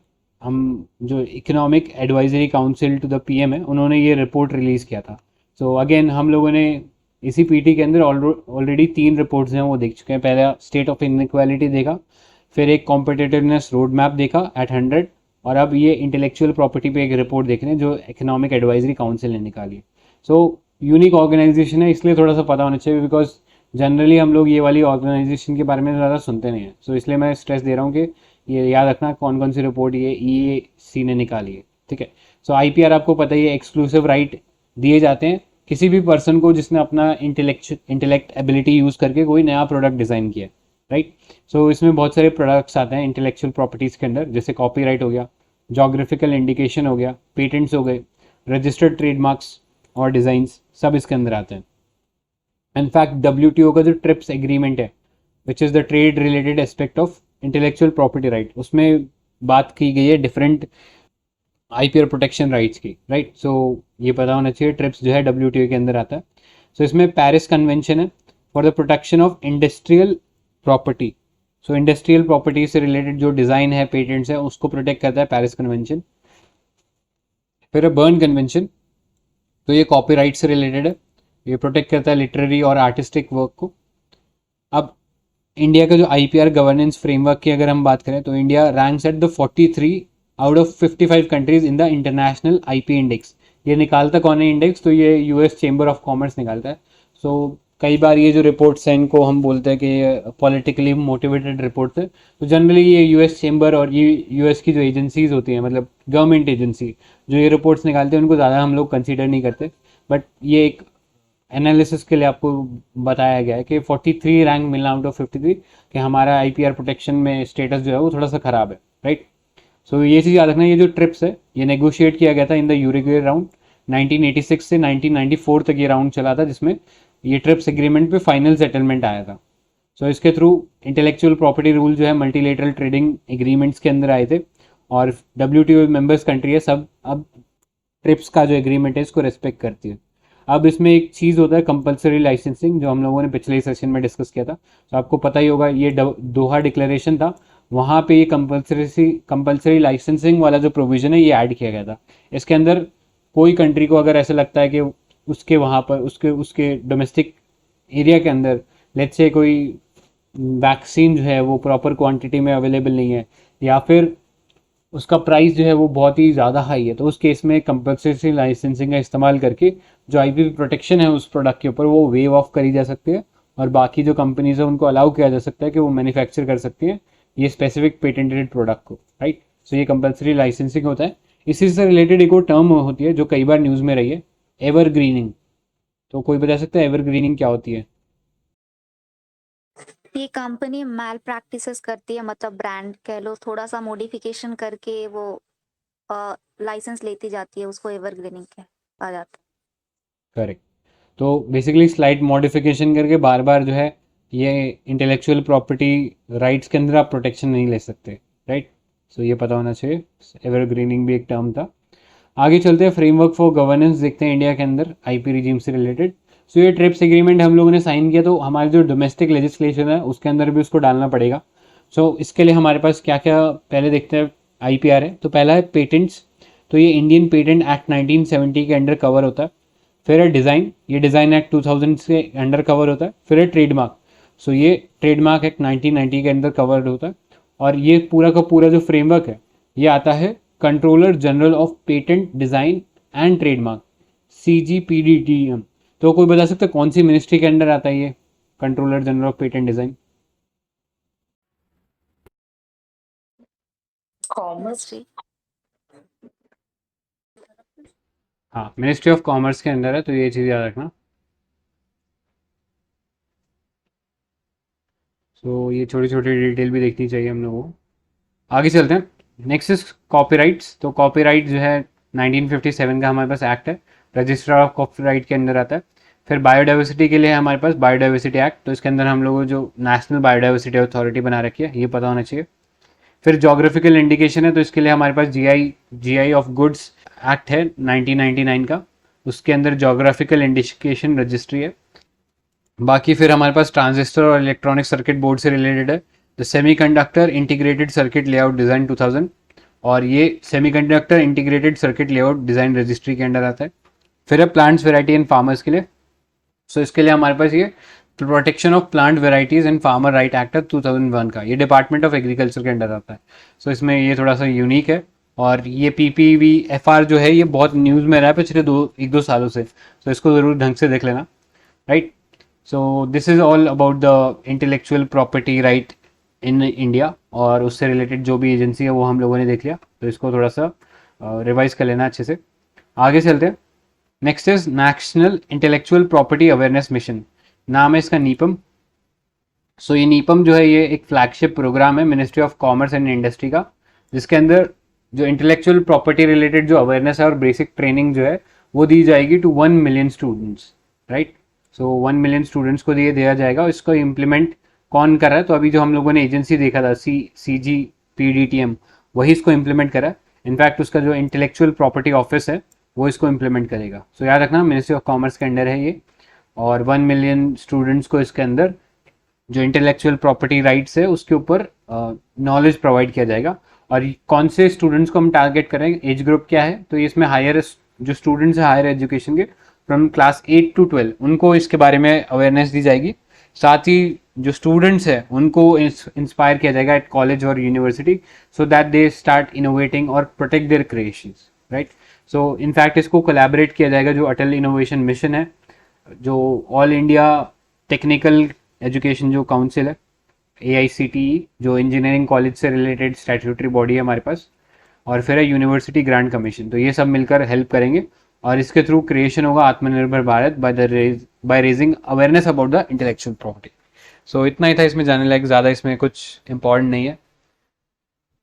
हम जो economic advisory council to the PM है, उन्होंने ये रिपोर्ट रिलीज़ किया था। सो अगेन हम लोगों ने इसी पीटी के अंदर ऑलरेडी 3 रिपोर्ट्स हैं वो देख चुके हैं। पहला स्टेट ऑफ इनइक्वालिटी देखा, फिर एक कॉम्पिटिटिवनेस रोड मैप देखा एट 100, और अब ये इंटेलेक्चुअल प्रॉपर्टी पे एक रिपोर्ट देख रहे हैं जो इकोनॉमिक एडवाइजरी काउंसिल ने निकाली है। सो यूनिक ऑर्गेनाइजेशन है इसलिए थोड़ा सा पता होना चाहिए, बिकॉज जनरली हम लोग ये वाली ऑर्गेनाइजेशन के बारे में ज़्यादा सुनते नहीं हैं। सो इसलिए मैं स्ट्रेस दे रहा हूँ कि ये याद रखना कौन कौन सी रिपोर्ट ये EAC ने निकाली है, ठीक है। सो आईपीआर आपको पता ही है, एक्सक्लूसिव राइट दिए जाते हैं किसी भी पर्सन को जिसने अपना इंटेलेक्ट एबिलिटी यूज़ करके कोई नया प्रोडक्ट डिज़ाइन किया, राइट। सो इसमें बहुत सारे प्रोडक्ट्स आते हैं इंटेलेक्चुअल प्रॉपर्टीज़ के अंदर, जैसे कॉपीराइट हो गया, जोग्राफिकल इंडिकेशन हो गया, पेटेंट्स हो गए, रजिस्टर्ड ट्रेडमार्क्स और डिज़ाइंस, सब इसके अंदर आते हैं। इनफैक्ट WTO का जो ट्रिप्स एग्रीमेंट है, which is the trade related aspect of intellectual property right, उसमें बात की गई है डिफरेंट आईपीआर प्रोटेक्शन राइट्स की, राइट। सो ये पता होना चाहिए, ट्रिप्स जो है WTO के अंदर आता है। सो इसमें पेरिस कन्वेंशन है for the protection of industrial property. So industrial property से रिलेटेड जो डिज़ाइन है, पेटेंट्स है, उसको प्रोटेक्ट करता है पेरिस कन्वेंशन। फिर है बर्न कन्वेंशन तो ये कॉपीराइट से रिलेटेड है, ये प्रोटेक्ट करता है लिटरेरी और आर्टिस्टिक वर्क को। अब इंडिया का जो आईपीआर गवर्नेंस फ्रेमवर्क की अगर हम बात करें तो India ranks at the 43 out of 55 countries in the international IP index. ये निकालता कौन है इंडेक्स, तो ये यूएस चेंबर ऑफ कॉमर्स निकालता है। सो कई बार ये जो रिपोर्ट्स हैं इनको हम बोलते हैं कि ये पॉलिटिकली मोटिवेटेड रिपोर्ट्स है, तो जनरली ये यूएस चेंबर और ये यूएस की जो एजेंसीज होती हैं, मतलब गवर्नमेंट एजेंसी जो ये रिपोर्ट्स निकालते हैं, उनको ज़्यादा हम लोग कंसिडर नहीं करते। बट ये एक एनालिसिस के लिए आपको बताया गया है कि 43 रैंक मिलना आउट ऑफ 53, कि हमारा आईपीआर प्रोटेक्शन में स्टेटस जो है वो थोड़ा सा ख़राब है, राइट। सो ये चीज़ याद रखना, ये जो ट्रिप्स है ये नेगोशिएट किया गया था इन द यूरुग्वे राउंड 1986 से 1994 तक ये राउंड चला था, जिसमें ये ट्रिप्स एग्रीमेंट पे फाइनल सेटलमेंट आया था। सो इसके थ्रू इंटेलेक्चुअल प्रॉपर्टी रूल जो है मल्टीलेटरल ट्रेडिंग एग्रीमेंट्स के अंदर आए थे, और डब्ल्यूटीओ मेंबर्स कंट्री है सब अब ट्रिप्स का जो एग्रीमेंट है इसको रेस्पेक्ट करती है। अब इसमें एक चीज़ होता है कंपलसरी लाइसेंसिंग, जो हम लोगों ने पिछले सेशन में डिस्कस किया था। तो आपको पता ही होगा ये दोहा डिक्लेरेशन था, वहाँ पे ये कंपलसरी लाइसेंसिंग वाला जो प्रोविज़न है ये ऐड किया गया था। इसके अंदर कोई कंट्री को अगर ऐसा लगता है कि उसके वहाँ पर उसके उसके डोमेस्टिक एरिया के अंदर लेट्स से कोई वैक्सीन जो है वो प्रॉपर क्वांटिटी में अवेलेबल नहीं है, या फिर उसका प्राइस जो है वो बहुत ही ज़्यादा हाई है, तो उस केस में कंपल्सरी लाइसेंसिंग का इस्तेमाल करके जो आईपी प्रोटेक्शन है उस प्रोडक्ट के ऊपर वो वेव ऑफ करी जा सकती है, और बाकी जो कंपनीज है उनको अलाउ किया जा सकता है कि वो मैन्युफैक्चर कर सकती हैं ये स्पेसिफिक पेटेंटेड प्रोडक्ट को, राइट। सो ये कंपल्सरी लाइसेंसिंग होता है। इसी से रिलेटेड एक और टर्म होती है जो कई बार न्यूज़ में रही है, एवरग्रीनिंग। तो कोई बता सकता है एवरग्रीनिंग क्या होती है? ये कंपनी मैल प्रैक्टिसेस करती है, मतलब ब्रांड कह लो, थोड़ा सा मॉडिफिकेशन करके वो लाइसेंस लेती जाती है, उसको एवरग्रीनिंग कहा जाता करेक्ट। तो बेसिकली स्लाइट मॉडिफिकेशन करके बार बार जो है ये इंटेलेक्चुअल प्रॉपर्टी राइट्स के अंदर आप प्रोटेक्शन नहीं ले सकते, राइट। सो ये पता होना चाहिए, एवरग्रीनिंग भी एक टर्म था। आगे चलते हैं, फ्रेमवर्क फॉर गवर्नेंस देखते हैं इंडिया के अंदर आईपी रिजीम से रिलेटेड। सो ये ट्रिप्स एग्रीमेंट हम लोगों ने साइन किया, तो हमारे जो डोमेस्टिक लेजिस्लेशन है उसके अंदर भी उसको डालना पड़ेगा। सो इसके लिए हमारे पास क्या क्या, पहले देखते हैं आईपीआर है। तो पहला है पेटेंट्स, तो ये इंडियन पेटेंट एक्ट 1970 के अंडर कवर होता है। फिर है डिज़ाइन, ये डिज़ाइन एक्ट 2000 से अंडर कवर होता है। फिर है ट्रेडमार्क, सो ये ट्रेडमार्क एक्ट 1990 के अंदर कवर होता है। और ये पूरा का पूरा जो फ्रेमवर्क है ये आता है controller general of patent design and trademark, CGPDTM। तो कोई बता सकता है कौन सी मिनिस्ट्री के अंडर आता है ये controller general of patent design? Commerce. हाँ, मिनिस्ट्री ऑफ कॉमर्स के अंदर है, तो ये चीज़ याद रखना। सो ये छोटी छोटी डिटेल भी देखनी चाहिए हम लोगों को। आगे चलते हैं, नेक्स्ट इज कॉपीराइट्स। तो कॉपीराइट जो है 1957 का हमारे पास एक्ट है, रजिस्टर ऑफ कॉपीराइट के अंदर आता है। फिर बायोडाइवर्सिटी के लिए हमारे पास बायोडाइवर्सिटी एक्ट, तो इसके अंदर हम लोगों जो नेशनल बायोडाइवर्सिटी अथॉरिटी बना रखी है ये पता होना चाहिए। फिर जोग्राफिकल इंडिकेशन है, तो इसके लिए हमारे पास जीआई ऑफ गुड्स एक्ट है 1999 का, उसके अंदर जोग्राफिकल इंडिकेशन रजिस्ट्री है। बाकी फिर हमारे पास ट्रांजिस्टर और इलेक्ट्रॉनिक सर्किट बोर्ड से रिलेटेड है, the semiconductor integrated circuit layout design 2000, और ये semiconductor integrated circuit layout design registry के अंडर आता है। फिर है प्लांट्स वेराइटी एंड फार्मर्स के लिए, सो इसके लिए हमारे पास ये protection of plant varieties and farmer right act 2001 का, ये डिपार्टमेंट ऑफ एग्रीकल्चर के अंडर आता है। सो इसमें ये थोड़ा सा यूनिक है, और ये PPVFR जो है ये बहुत न्यूज़ में रहा है पिछले एक दो सालों से, तो इसको ज़रूर ढंग से देख लेना, right. So this is all about the intellectual property right in India, और उससे रिलेटेड जो भी एजेंसी है वो हम लोगों ने देख लिया, तो इसको थोड़ा सा रिवाइज कर लेना अच्छे से। आगे चलते हैं, next is national intellectual property awareness mission, नाम है इसका नीपम। सो ये नीपम जो है ये एक फ्लैगशिप प्रोग्राम है ministry of commerce and industry का, जिसके अंदर जो इंटेलेक्चुअल प्रॉपर्टी रिलेटेड जो अवेयरनेस है और बेसिक ट्रेनिंग जो है वो दी जाएगी to 1 million students, right. So 1 million students को दिया जाएगा। इसको इम्प्लीमेंट कौन कर रहा है, तो अभी जो हम लोगों ने एजेंसी देखा था CGPDTM, वही इसको इम्प्लीमेंट करा है। इनफैक्ट उसका जो इंटेलेक्चुअल प्रॉपर्टी ऑफिस है वो इसको इम्प्लीमेंट करेगा। सो याद रखना मिनिस्ट्री ऑफ कॉमर्स के अंडर है ये, और 1 मिलियन स्टूडेंट्स को इसके अंदर जो इंटेलेक्चुअल प्रॉपर्टी राइट्स है उसके ऊपर नॉलेज प्रोवाइड किया जाएगा। और कौन से स्टूडेंट्स को हम टारगेट करें, एज ग्रुप क्या है, तो ये इसमें हायर जो स्टूडेंट्स हैं हायर एजुकेशन के फ्रॉम क्लास 8 to 12 उनको इसके बारे में अवेयरनेस दी जाएगी। साथ ही जो स्टूडेंट्स हैं उनको इंस्पायर किया जाएगा एट कॉलेज और university so that they start innovating और protect their creations, right. So in fact इसको कोलैबोरेट किया जाएगा जो अटल इनोवेशन मिशन है, जो ऑल इंडिया टेक्निकल एजुकेशन जो काउंसिल है AICTE, जो इंजीनियरिंग कॉलेज से रिलेटेड स्टैट्यूटरी बॉडी है हमारे पास, और फिर है यूनिवर्सिटी ग्रांट कमीशन। तो ये सब मिलकर हेल्प करेंगे और इसके थ्रू क्रिएशन होगा Aatmanirbhar Bharat by raising awareness about the intellectual property. So इतना ही था इसमें जाने लायक, ज़्यादा इसमें कुछ इंपॉर्टेंट नहीं है।